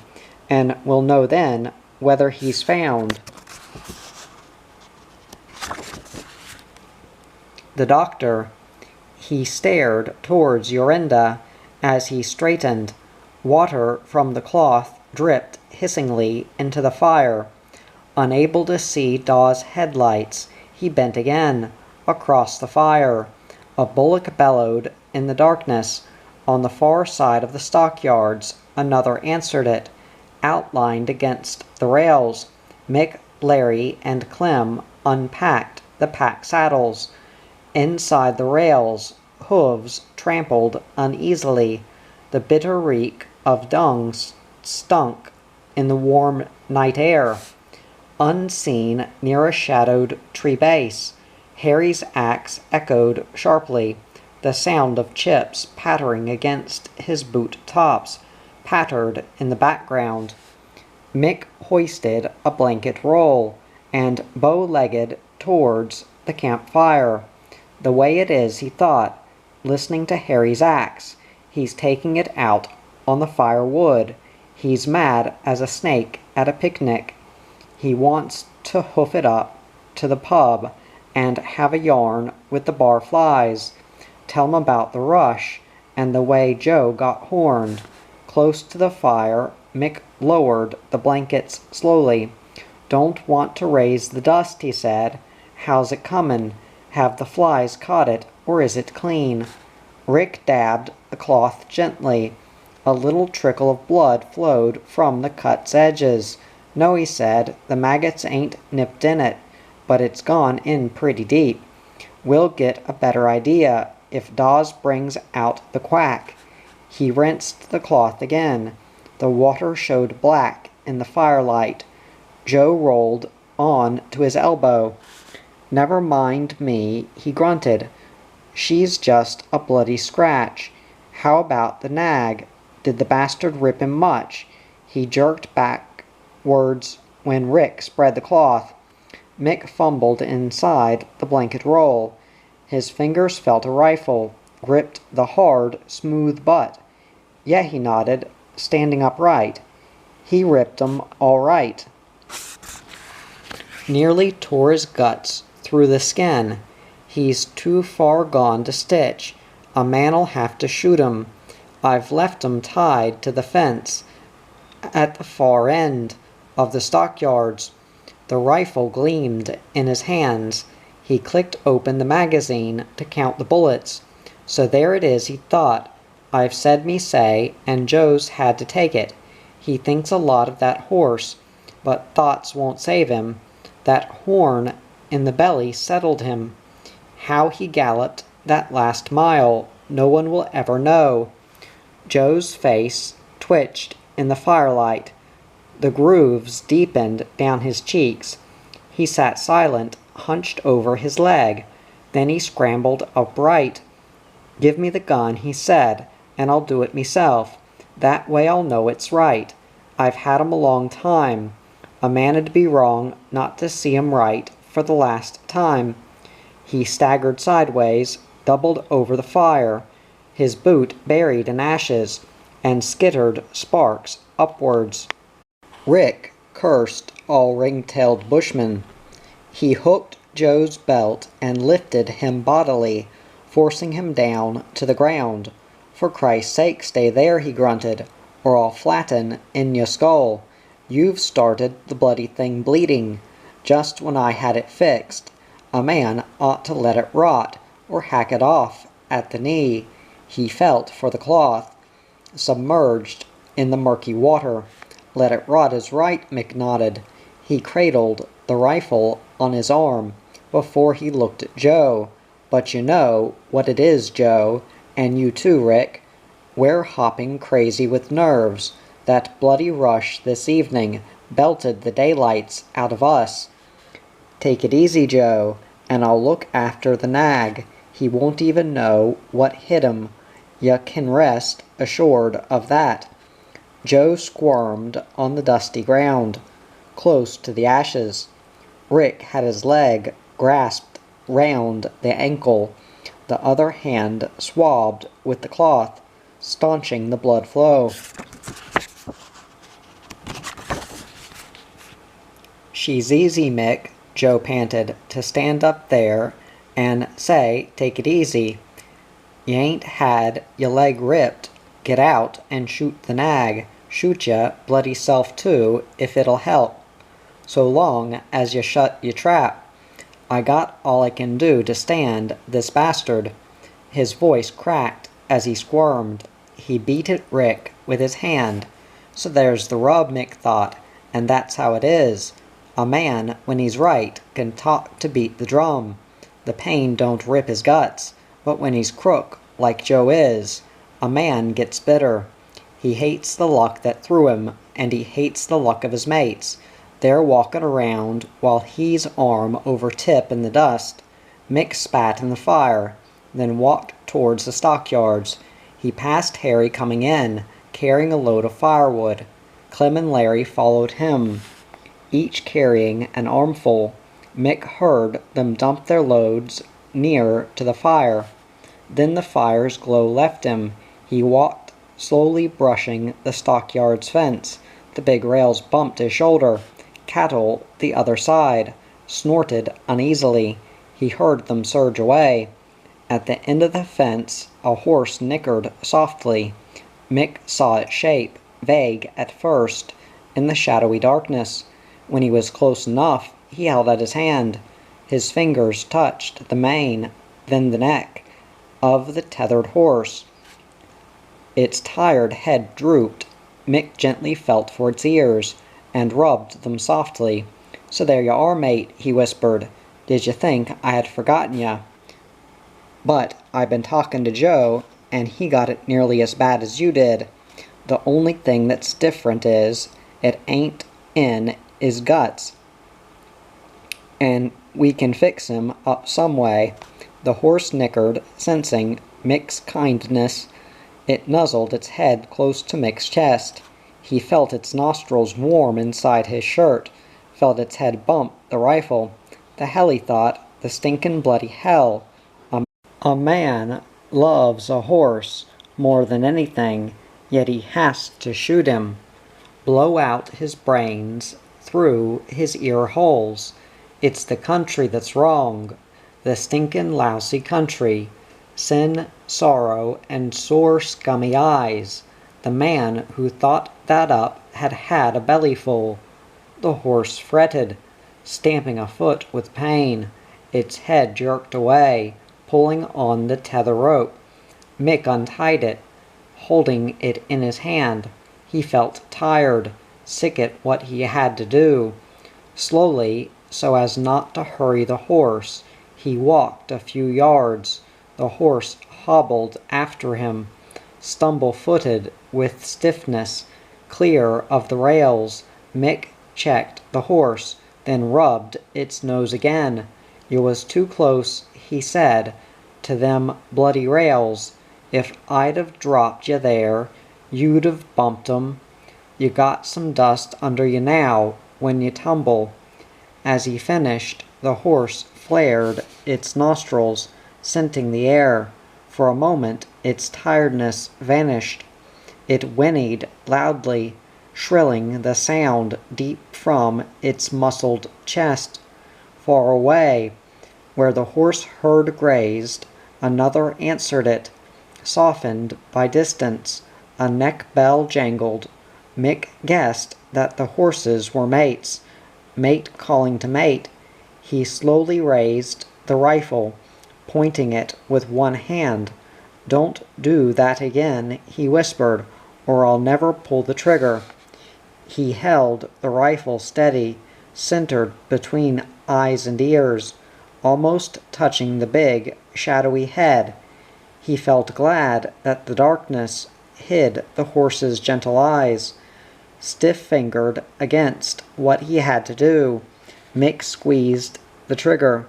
and we'll know then whether he's found." The doctor. He stared towards Yorinda as he straightened. Water from the cloth dripped hissingly into the fire. Unable to see Dawes' headlights, he bent again, across the fire. A bullock bellowed in the darkness. On the far side of the stockyards, another answered it, outlined against the rails. Mick, Larry, and Clem unpacked the pack saddles. Inside the rails, hooves trampled uneasily. The bitter reek of dung stunk in the warm night air. Unseen near a shadowed tree base, Harry's axe echoed sharply. The sound of chips pattering against his boot tops pattered in the background. Mick hoisted a blanket roll and bow-legged towards the campfire. The way it is, he thought, listening to Harry's axe. He's taking it out on the firewood. He's mad as a snake at a picnic. He wants to hoof it up to the pub and have a yarn with the bar flies. Tell 'em about the rush and the way Joe got horned. Close to the fire, Mick lowered the blankets slowly. "Don't want to raise the dust," he said. "How's it comin'? Have the flies caught it, or is it clean?" Rick dabbed the cloth gently. A little trickle of blood flowed from the cut's edges. "No," he said, "the maggots ain't nipped in it, but it's gone in pretty deep. We'll get a better idea if Dawes brings out the quack." He rinsed the cloth again. The water showed black in the firelight. Joe rolled on to his elbow. "Never mind me," he grunted. "She's just a bloody scratch. How about the nag? Did the bastard rip him much?" He jerked backwards when Rick spread the cloth. Mick fumbled inside the blanket roll. His fingers felt a rifle, gripped the hard, smooth butt. "Yeah," he nodded, standing upright. "He ripped 'em all right. Nearly tore his guts through the skin. He's too far gone to stitch. A man'll have to shoot 'em. I've left 'em tied to the fence at the far end of the stockyards." The rifle gleamed in his hands. He clicked open the magazine to count the bullets. "So there it is," he thought. "I've said me say, and Joe's had to take it. He thinks a lot of that horse, but thoughts won't save him. That horn in the belly settled him. How he galloped that last mile, no one will ever know." Joe's face twitched in the firelight. The grooves deepened down his cheeks. He sat silent, hunched over his leg. Then he scrambled upright. "Give me the gun," he said, "and I'll do it meself. That way I'll know it's right. I've had 'em a long time. A man 'ud be wrong not to see 'em right for the last time." He staggered sideways, doubled over the fire, his boot buried in ashes, and skittered sparks upwards. Rick cursed all ring-tailed bushmen. He hooked Joe's belt and lifted him bodily, forcing him down to the ground. "For Christ's sake, stay there," he grunted, "or I'll flatten in your skull. You've started the bloody thing bleeding, just when I had it fixed. A man ought to let it rot, or hack it off at the knee." He felt for the cloth, submerged in the murky water. "Let it rot is right," Mick nodded. He cradled the rifle on his arm before he looked at Joe. "But you know what it is, Joe, and you too, Rick. We're hopping crazy with nerves. That bloody rush this evening belted the daylights out of us. Take it easy, Joe, and I'll look after the nag. He won't even know what hit him. You can rest assured of that." Joe squirmed on the dusty ground, close to the ashes. Rick had his leg grasped round the ankle, the other hand swabbed with the cloth, staunching the blood flow. "She's easy, Mick," Joe panted, "to stand up there and say, 'Take it easy.' You ain't had your leg ripped. Get out and shoot the nag. Shoot ya bloody self too, if it'll help. So long as you shut your trap. I got all I can do to stand this bastard." His voice cracked as he squirmed. He beat at Rick with his hand. "So there's the rub," Mick thought, "and that's how it is. A man, when he's right, can talk to beat the drum. The pain don't rip his guts, but when he's crook, like Joe is, a man gets bitter. He hates the luck that threw him, and he hates the luck of his mates. They're walking around while he's arm over tip in the dust." Mick spat in the fire, then walked towards the stockyards. He passed Harry coming in, carrying a load of firewood. Clem and Larry followed him, each carrying an armful. Mick heard them dump their loads near to the fire. Then the fire's glow left him. He walked slowly, brushing the stockyard's fence. The big rails bumped his shoulder. Cattle the other side snorted uneasily. He heard them surge away. At the end of the fence a horse nickered softly. Mick saw its shape, vague at first, in the shadowy darkness. When he was close enough, he held out his hand. His fingers touched the mane, then the neck, of the tethered horse. Its tired head drooped. Mick gently felt for its ears. and rubbed them softly. "So there you are, mate," he whispered. "Did you think I had forgotten ya? But I've been talking to Joe, and he got it nearly as bad as you did. The only thing that's different is, it ain't in his guts, and we can fix him up some way." The horse nickered, sensing Mick's kindness. It nuzzled its head close to Mick's chest. He felt its nostrils warm inside his shirt, felt its head bump the rifle. The hell, he thought, the stinkin' bloody hell. A man loves a horse more than anything, yet he has to shoot him. Blow out his brains through his ear holes. It's the country that's wrong. The stinkin' lousy country. Sin, sorrow, and sore scummy eyes. The man who thought that up had had a bellyful. The horse fretted, stamping a foot with pain. Its head jerked away, pulling on the tether rope. Mick untied it, holding it in his hand. He felt tired, sick at what he had to do. Slowly, so as not to hurry the horse, he walked a few yards. The horse hobbled after him, stumble-footed with stiffness, clear of the rails. Mick checked the horse, then rubbed its nose again. "You was too close," he said, "to them bloody rails. If I'd have dropped you there, you'd have bumped 'em. You got some dust under you now, when you tumble." As he finished, the horse flared its nostrils, scenting the air. For a moment its tiredness vanished. It whinnied loudly, shrilling the sound deep from its muscled chest. Far away, where the horse herd grazed, another answered it, softened by distance. A neck bell jangled. Mick guessed that the horses were mates, mate calling to mate. He slowly raised the rifle, pointing it with one hand. "Don't do that again," he whispered, "or I'll never pull the trigger." He held the rifle steady, centered between eyes and ears, almost touching the big, shadowy head. He felt glad that the darkness hid the horse's gentle eyes. Stiff-fingered against what he had to do, Mick squeezed the trigger.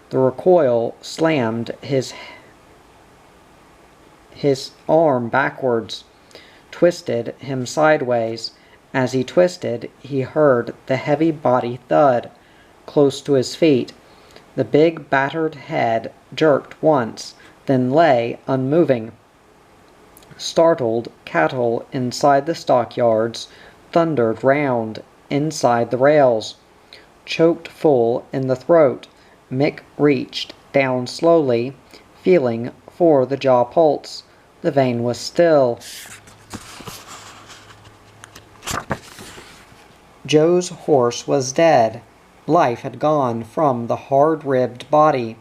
The recoil slammed his arm backwards, twisted him sideways. As he twisted, he heard the heavy body thud close to his feet. The big battered head jerked once, then lay unmoving. Startled cattle inside the stockyards thundered round inside the rails. Choked full in the throat, Mick reached down slowly, feeling for the jaw pulse. The vein was still. Joe's horse was dead. Life had gone from the hard-ribbed body.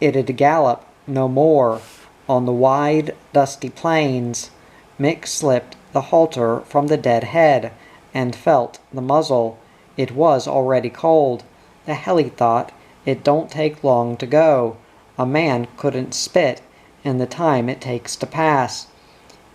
It had galloped no more on the wide, dusty plains. Mick slipped the halter from the dead head and felt the muzzle. It was already cold. The hell, he thought, it don't take long to go. A man couldn't spit in the time it takes to pass.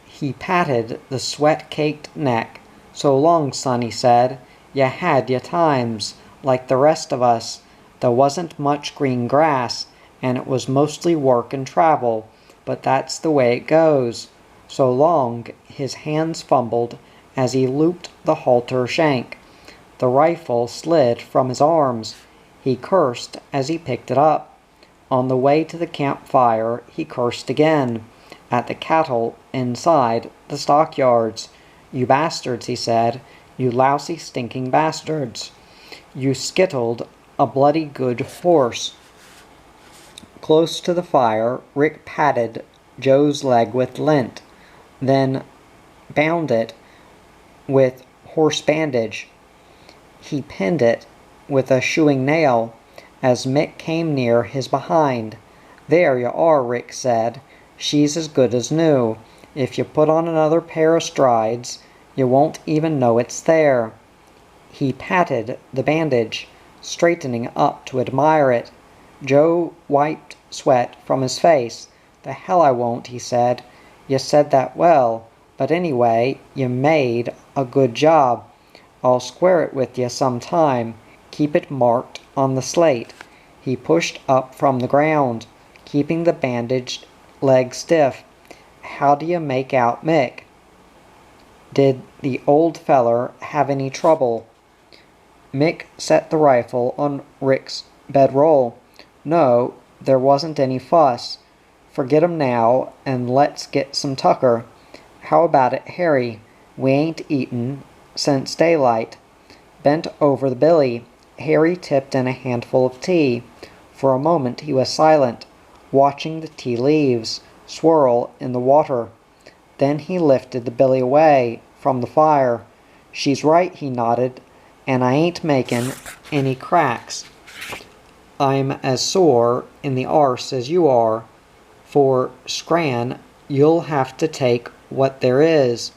He patted the sweat-caked neck. "So long, son," he said. "You had your times, like the rest of us. There wasn't much green grass, and it was mostly work and travel, but that's the way it goes. So long." His hands fumbled as he looped the halter shank. The rifle slid from his arms. He cursed as he picked it up. On the way to the campfire, he cursed again, at the cattle inside the stockyards. "You bastards," he said. "You lousy, stinking bastards. You skittled a bloody good horse." Close to the fire, Rick patted Joe's leg with lint, then bound it with horse bandage. He pinned it with a shoeing nail as Mick came near his behind. "There you are," Rick said. "She's as good as new. If you put on another pair of strides, you won't even know it's there." He patted the bandage, straightening up to admire it. Joe wiped sweat from his face. "The hell I won't," he said. "You said that well, but anyway, you made a good job. I'll square it with you some time. Keep it marked on the slate." He pushed up from the ground, keeping the bandaged leg stiff. "How do you make out Mick? Did the old feller have any trouble?" Mick set the rifle on Rick's bedroll. "No, there wasn't any fuss. Forget 'em now, and let's get some tucker. How about it, Harry? We ain't eaten since daylight." Bent over the billy, Harry tipped in a handful of tea. For a moment he was silent, watching the tea leaves swirl in the water. Then he lifted the billy away from the fire. "She's right," he nodded, "and I ain't making any cracks. I'm as sore in the arse as you are. For Scran, you'll have to take what there is.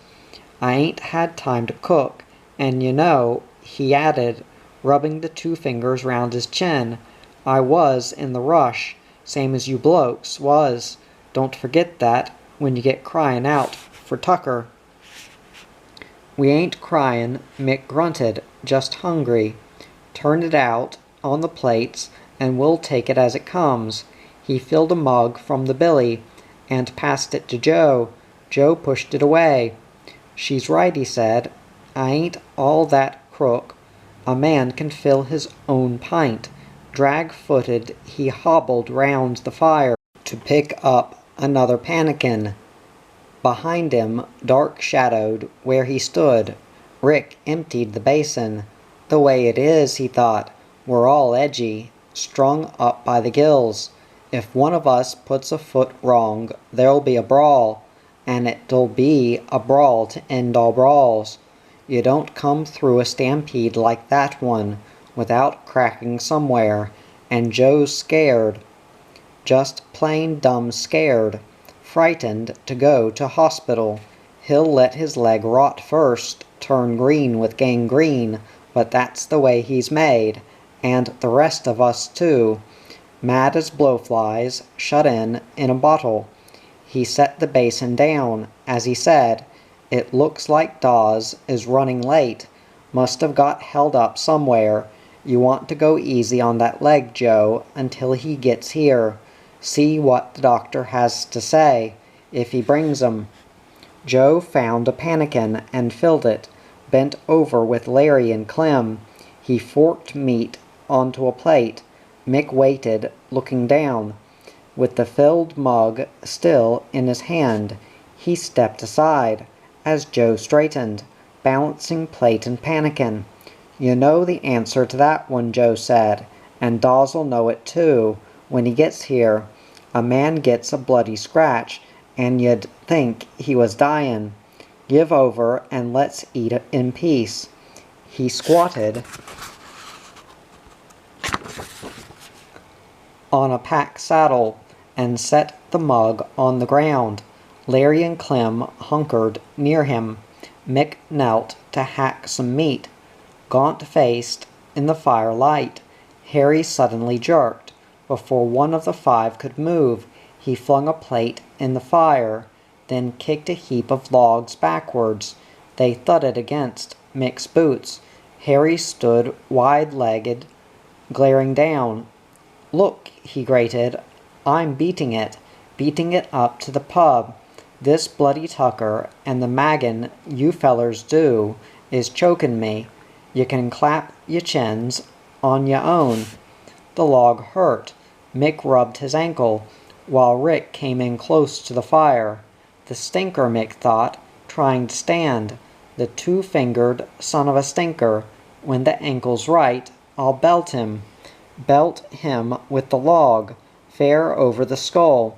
I ain't had time to cook, and you know," he added, rubbing the 2 fingers round his chin, "I was in the rush, same as you blokes was. Don't forget that when you get cryin' out for tucker." "We ain't cryin'," Mick grunted, "just hungry. Turn it out on the plates, and we'll take it as it comes." He filled a mug from the billy and passed it to Joe. Joe pushed it away. "She's right," he said. "I ain't all that crook. A man can fill his own pint." Drag-footed he hobbled round the fire to pick up another pannikin. Behind him, dark-shadowed where he stood, Rick emptied the basin. "The way it is," he thought, "we're all edgy, strung up by the gills. If one of us puts a foot wrong, there'll be a brawl, and it'll be a brawl to end all brawls. You don't come through a stampede like that one without cracking somewhere, and Joe's scared. Just plain dumb scared. Frightened to go to hospital. He'll let his leg rot first, turn green with gangrene, but that's the way he's made, and the rest of us too. Mad as blowflies, shut in a bottle." He set the basin down, as he said, "It looks like Dawes is running late. Must have got held up somewhere. You want to go easy on that leg, Joe, until he gets here. See what the doctor has to say, if he brings 'em." Joe found a pannikin and filled it, bent over with Larry and Clem. He forked meat onto a plate. Mick waited, looking down. With the filled mug still in his hand, he stepped aside, as Joe straightened, balancing plate and pannikin. "You know the answer to that one," Joe said, "and Dawes'll know it too, when he gets here. A man gets a bloody scratch, and you'd think he was dyin'. Give over and let's eat in peace." He squatted on a pack saddle and set the mug on the ground. Larry and Clem hunkered near him. Mick knelt to hack some meat. Gaunt-faced in the firelight, Harry suddenly jerked. Before one of the 5 could move, he flung a plate in the fire, then kicked a heap of logs backwards. They thudded against Mick's boots. Harry stood wide-legged, glaring down. "Look," he grated, "I'm beating it up to the pub. This bloody tucker and the maggin' you fellers do is chokin' me. You can clap your chins on your own." The log hurt. Mick rubbed his ankle, while Rick came in close to the fire. The stinker, Mick thought, trying to stand. The 2-fingered son of a stinker. When the ankle's right, I'll belt him. Belt him with the log, fair over the skull.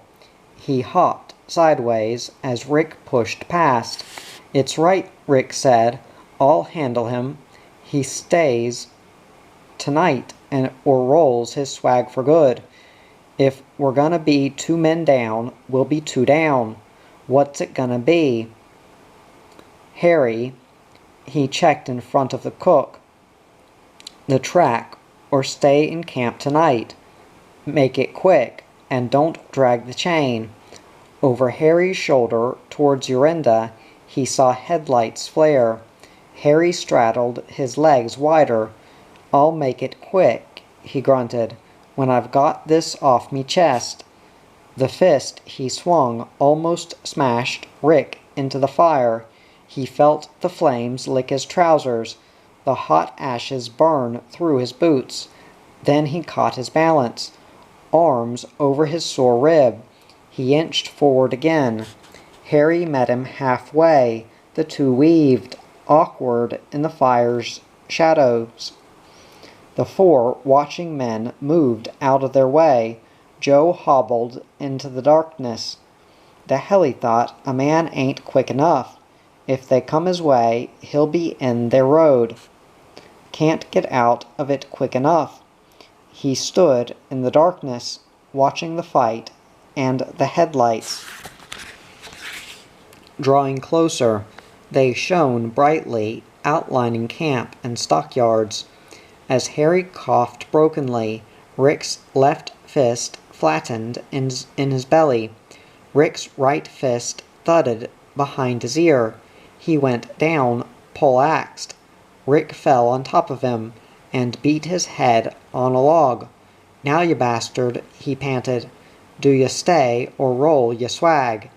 He hopped sideways as Rick pushed past. "It's right," Rick said. "I'll handle him. He stays tonight or rolls his swag for good. If we're gonna be 2 men down, we'll be 2 down. What's it gonna be?" Harry, he checked in front of the cook. the track or stay in camp tonight. Make it quick, and don't drag the chain." Over Harry's shoulder towards Yorinda, he saw headlights flare. Harry straddled his legs wider. "I'll make it quick," he grunted, "when I've got this off me chest." The fist he swung almost smashed Rick into the fire. He felt the flames lick his trousers, the hot ashes burn through his boots. Then he caught his balance, arms over his sore rib. He inched forward again. Harry met him halfway. The two weaved, awkward in the fire's shadows. The four watching men moved out of their way. Joe hobbled into the darkness. "The hell," he thought, "a man ain't quick enough. If they come his way, he'll be in their road. Can't get out of it quick enough." He stood in the darkness, watching the fight and the headlights. Drawing closer, they shone brightly, outlining camp and stockyards. As Harry coughed brokenly, Rick's left fist flattened in his belly. Rick's right fist thudded behind his ear. He went down, pole-axed. Rick fell on top of him and beat his head on a log. "Now, you bastard," he panted. "Do you stay or roll you swag?"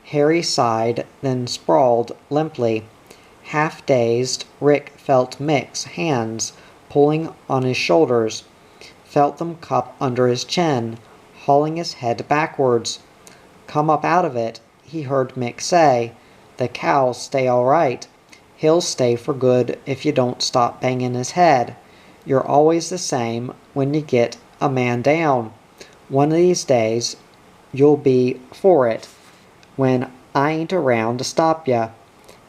Harry sighed, then sprawled limply. Half-dazed, Rick felt Mick's hands pulling on his shoulders, felt them cup under his chin, hauling his head backwards. "Come up out of it," he heard Mick say. "The cow'll stay all right. He'll stay for good if you don't stop banging his head. You're always the same when you get a man down. One of these days you'll be for it, when I ain't around to stop ya."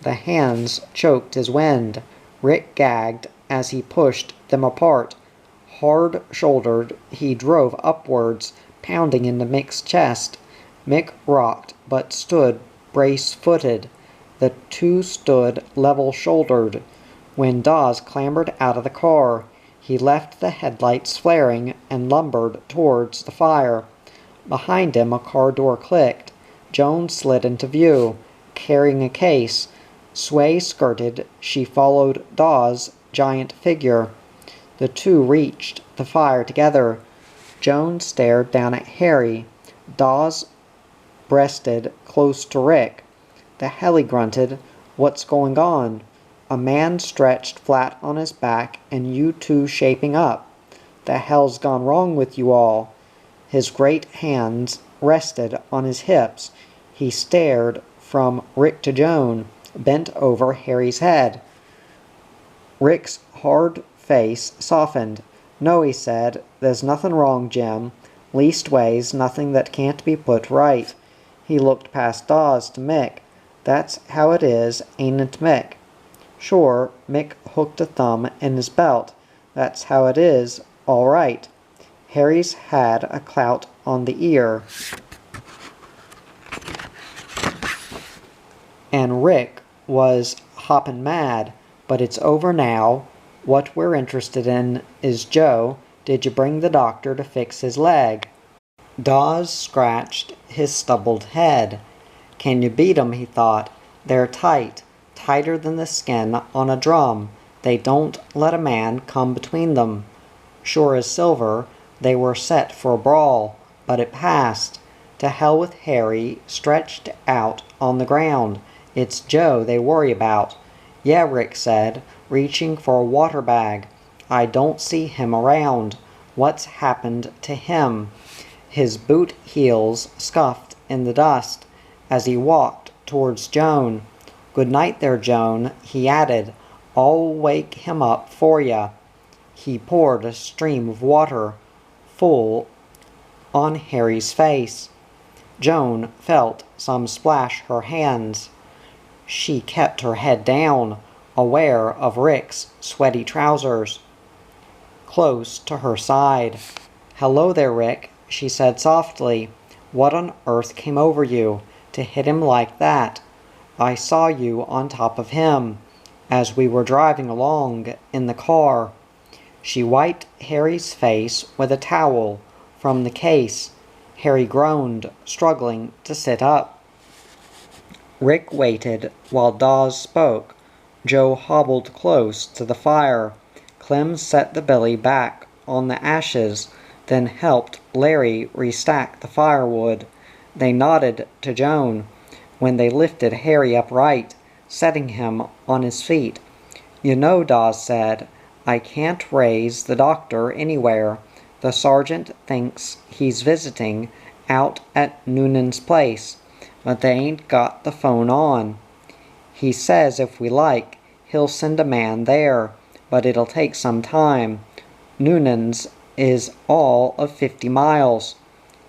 The hands choked his wind. Rick gagged as he pushed them apart. Hard-shouldered, he drove upwards, pounding into Mick's chest. Mick rocked, but stood brace-footed. The two stood level-shouldered. When Dawes clambered out of the car, he left the headlights flaring and lumbered towards the fire. Behind him, a car door clicked. Joan slid into view, carrying a case. Sway-skirted, she followed Dawes' giant figure. The two reached the fire together. Joan stared down at Harry. Dawes breasted close to Rick. "The hell," he grunted. "What's going on? A man stretched flat on his back and you two shaping up. The hell's gone wrong with you all?" His great hands rested on his hips. He stared from Rick to Joan, bent over Harry's head. Rick's hard face softened. "No," he said, "there's nothing wrong, Jim. Leastways, nothing that can't be put right." He looked past Dawes to Mick. "That's how it is, ain't it, Mick?" "Sure." Mick hooked a thumb in his belt. "That's how it is, all right." Harry's had a clout on the ear, and Rick was hoppin' mad, but it's over now. What we're interested in is Joe. Did you bring the doctor to fix his leg?" Dawes scratched his stubbled head. "Can you beat 'em?" he thought. "They're tight, tighter than the skin on a drum. They don't let a man come between them." Sure as silver, they were set for a brawl, but it passed. To hell with Harry, stretched out on the ground. It's Joe they worry about. "Yeah," Rick said, reaching for a water bag. "I don't see him around. What's happened to him?" His boot heels scuffed in the dust as he walked towards Joan. "Good night there, Joan," he added. "I'll wake him up for ya." He poured a stream of water, full, on Harry's face. Joan felt some splash her hands. She kept her head down, aware of Rick's sweaty trousers close to her side. "Hello there, Rick," she said softly. "What on earth came over you to hit him like that? I saw you on top of him as we were driving along in the car." She wiped Harry's face with a towel from the case. Harry groaned, struggling to sit up. Rick waited while Dawes spoke. Joe hobbled close to the fire. Clem set the billy back on the ashes, then helped Larry restack the firewood. They nodded to Joan when they lifted Harry upright, setting him on his feet. "You know," Dawes said, "I can't raise the doctor anywhere. The sergeant thinks he's visiting out at Noonan's place, but they ain't got the phone on. He says if we like, he'll send a man there, but it'll take some time. Noonan's is all of 50 miles.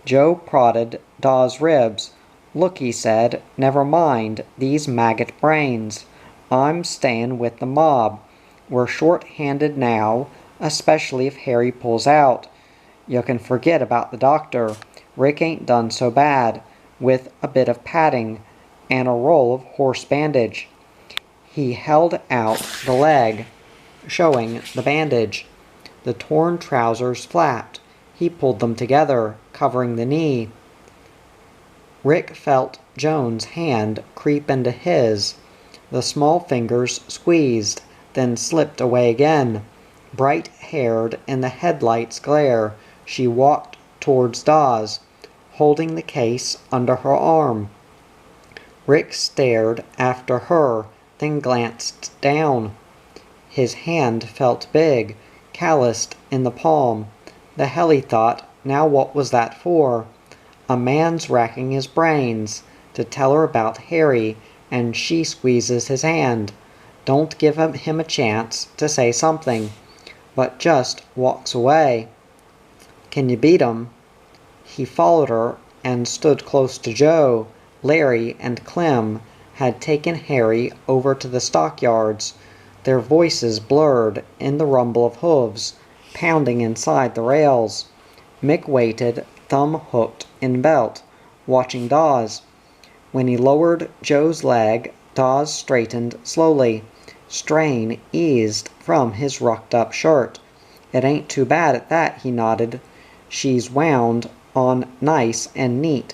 Joe prodded Dawes' ribs. "Look," he said, "never mind these maggot brains. I'm stayin' with the mob. We're short-handed now, especially if Harry pulls out. You can forget about the doctor. Rick ain't done so bad, with a bit of padding and a roll of horse bandage." He held out the leg, showing the bandage. The torn trousers flapped. He pulled them together, covering the knee. Rick felt Joan's hand creep into his. The small fingers squeezed, then slipped away again. Bright-haired in the headlight's glare, she walked towards Dawes, holding the case under her arm. Rick stared after her, then glanced down. His hand felt big, calloused in the palm. The hell, he thought, now what was that for? A man's racking his brains to tell her about Harry, and she squeezes his hand. Don't give him a chance to say something, but just walks away. "Can you beat 'em?" He followed her and stood close to Joe. Larry and Clem had taken Harry over to the stockyards. Their voices blurred in the rumble of hooves, pounding inside the rails. Mick waited, thumb hooked in belt, watching Dawes. When he lowered Joe's leg, Dawes straightened slowly. Strain eased from his rucked-up shirt. "It ain't too bad at that," he nodded. "She's wound on nice and neat.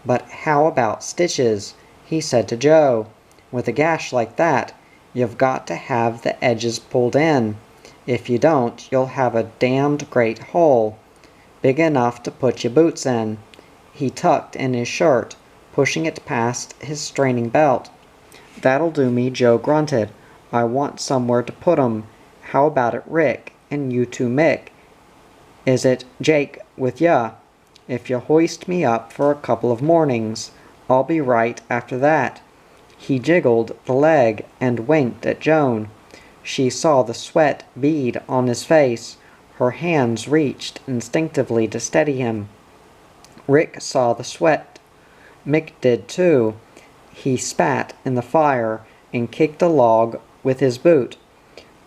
But how about stitches?" he said to Joe. "With a gash like that, you've got to have the edges pulled in. If you don't, you'll have a damned great hole, big enough to put your boots in." He tucked in his shirt, pushing it past his straining belt. "That'll do me," Joe grunted. "I want somewhere to put 'em. How about it, Rick? And you too, Mick? Is it Jake with ya? If you hoist me up for a couple of mornings, I'll be right after that." He jiggled the leg and winked at Joan. She saw the sweat bead on his face. Her hands reached instinctively to steady him. Rick saw the sweat. Mick did too. He spat in the fire and kicked a log with his boot.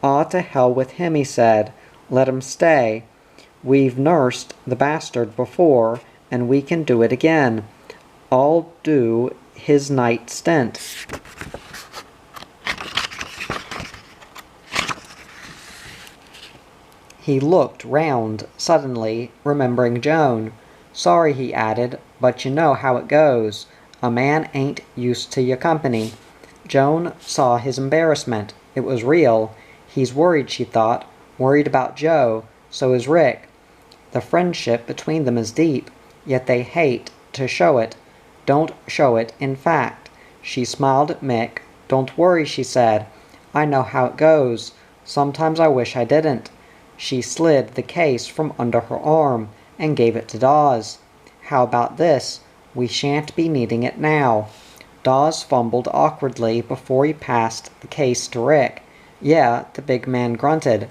"Ah, to hell with him," he said. "Let him stay. We've nursed the bastard before, and we can do it again. I'll do his night stint." He looked round suddenly, remembering Joan. "Sorry," he added, "but you know how it goes. A man ain't used to your company." Joan saw his embarrassment. It was real. He's worried, she thought. Worried about Joe. So is Rick. The friendship between them is deep, yet they hate to show it. Don't show it, in fact. She smiled at Mick. "Don't worry," she said. "I know how it goes. Sometimes I wish I didn't." She slid the case from under her arm and gave it to Dawes. "How about this? We shan't be needing it now." Dawes fumbled awkwardly before he passed the case to Rick. "Yeah," the big man grunted.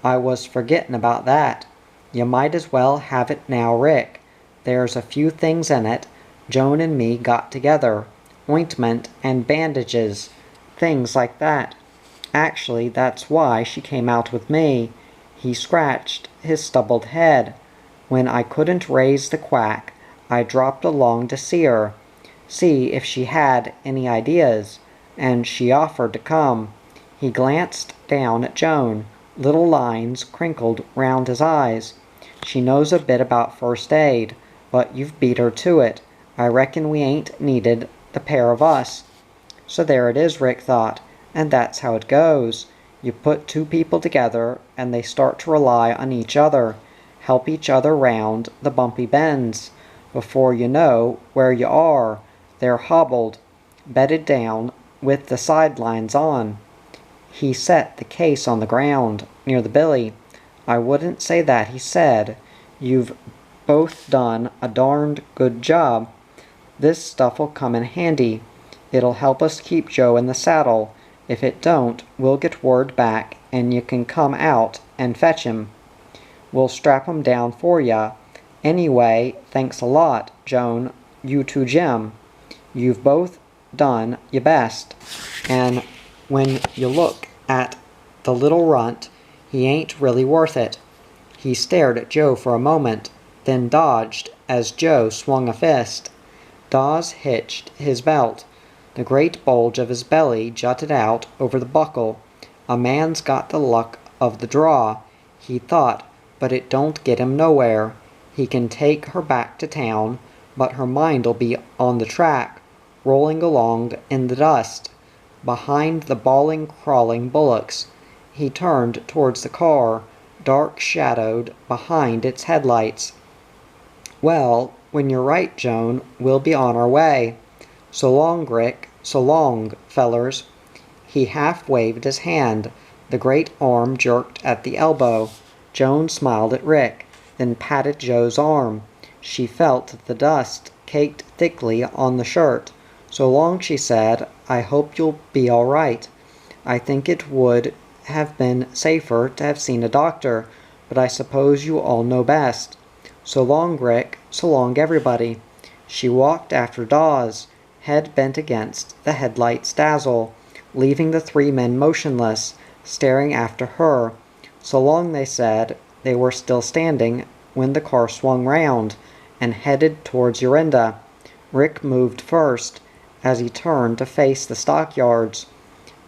"I was forgettin' about that. You might as well have it now, Rick. There's a few things in it Joan and me got together. Ointment and bandages. Things like that. Actually, that's why she came out with me." He scratched his stubbled head. "When I couldn't raise the quack, I dropped along to see her, see if she had any ideas, and she offered to come." He glanced down at Joan. Little lines crinkled round his eyes. "She knows a bit about first aid, but you've beat her to it. I reckon we ain't needed the pair of us." So there it is, Rick thought, and that's how it goes. You put two people together, and they start to rely on each other, help each other round the bumpy bends. Before you know where you are, they're hobbled, bedded down, with the sidelines on. He set the case on the ground, near the billy. "I wouldn't say that," he said. "You've both done a darned good job. This stuff'll come in handy. It'll help us keep Joe in the saddle. If it don't, we'll get word back, and you can come out and fetch him. We'll strap him down for ya. Anyway, thanks a lot, Joan, you too, Jim. You've both done your best. And when you look at the little runt, he ain't really worth it." He stared at Joe for a moment, then dodged as Joe swung a fist. Dawes hitched his belt. The great bulge of his belly jutted out over the buckle. "A man's got the luck of the draw," he thought, "but it don't get him nowhere. He can take her back to town, but her mind'll be on the track, rolling along in the dust, behind the bawling, crawling bullocks." He turned towards the car, dark-shadowed behind its headlights. "Well, when you're right, Joan, we'll be on our way. So long, Rick, so long, fellers." He half waved his hand. The great arm jerked at the elbow. Joan smiled at Rick, then patted Joe's arm. She felt the dust caked thickly on the shirt. "So long," she said. "I hope you'll be all right. I think it would have been safer to have seen a doctor, but I suppose you all know best. So long, Rick. So long, everybody." She walked after Dawes, head bent against the headlight's dazzle, leaving the three men motionless, staring after her. "So long," they said. They were still standing when the car swung round and headed towards Yorinda. Rick moved first, as he turned to face the stockyards.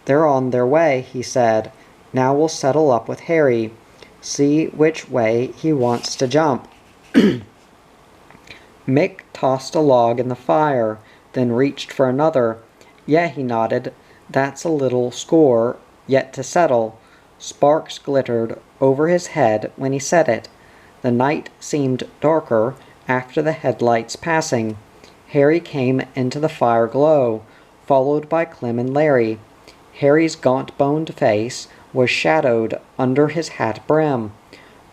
"They're on their way," he said. "Now we'll settle up with Harry. See which way he wants to jump." Mick tossed a log in the fire, then reached for another. "Yeah," he nodded. "That's a little score yet to settle." Sparks glittered over his head when he said it. The night seemed darker after the headlights passing. Harry came into the fire glow, followed by Clem and Larry. Harry's gaunt-boned face was shadowed under his hat brim.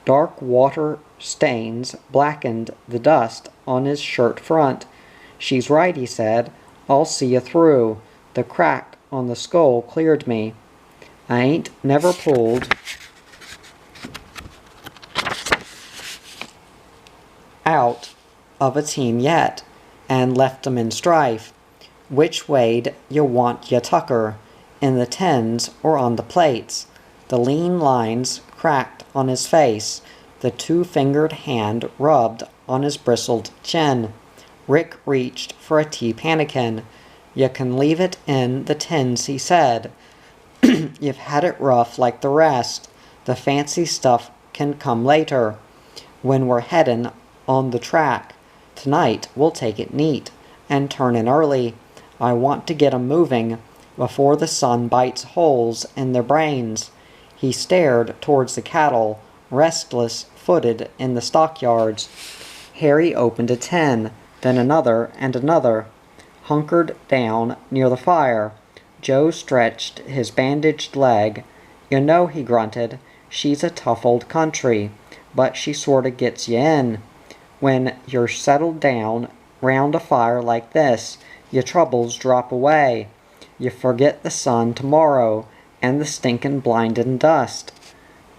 Dark water stains blackened the dust on his shirt front. "She's right," he said. "I'll see you through. The crack on the skull cleared me. I ain't never pulled out of a team yet, and left 'em in strife. Which way'd you want ya tucker, in the tens or on the plates?" The lean lines cracked on his face. The two-fingered hand rubbed on his bristled chin. Rick reached for a tea pannikin. "You can leave it in the tins," he said. "You've had it rough like the rest. The fancy stuff can come later, when we're headin' on the track. Tonight we'll take it neat, and turn in early. I want to get 'em moving, before the sun bites holes in their brains." He stared towards the cattle, restless-footed in the stockyards. Harry opened a tin, then another and another, hunkered down near the fire. Joe stretched his bandaged leg. "You know," he grunted, "she's a tough old country, but she sorta gets you in. When you're settled down round a fire like this, your troubles drop away. You forget the sun tomorrow, and the stinkin' blindin' dust."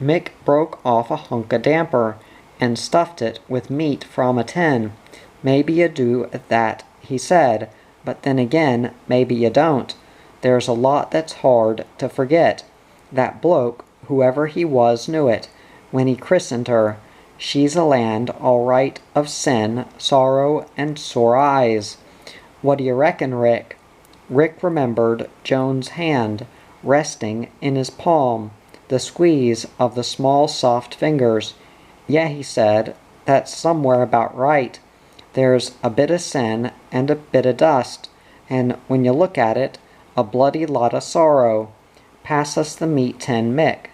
Mick broke off a hunk of damper, and stuffed it with meat from a tin. "Maybe you do that," he said, "but then again, maybe you don't. There's a lot that's hard to forget. That bloke, whoever he was, knew it, when he christened her. She's a land, all right, of sin, sorrow, and sore eyes. What do you reckon, Rick?" Rick remembered Joan's hand, resting in his palm. the squeeze of the small soft fingers. "Yeah," he said, "that's somewhere about right. There's a bit of sin and a bit of dust, and when you look at it, a bloody lot of sorrow. Pass us the meat tin, Mick."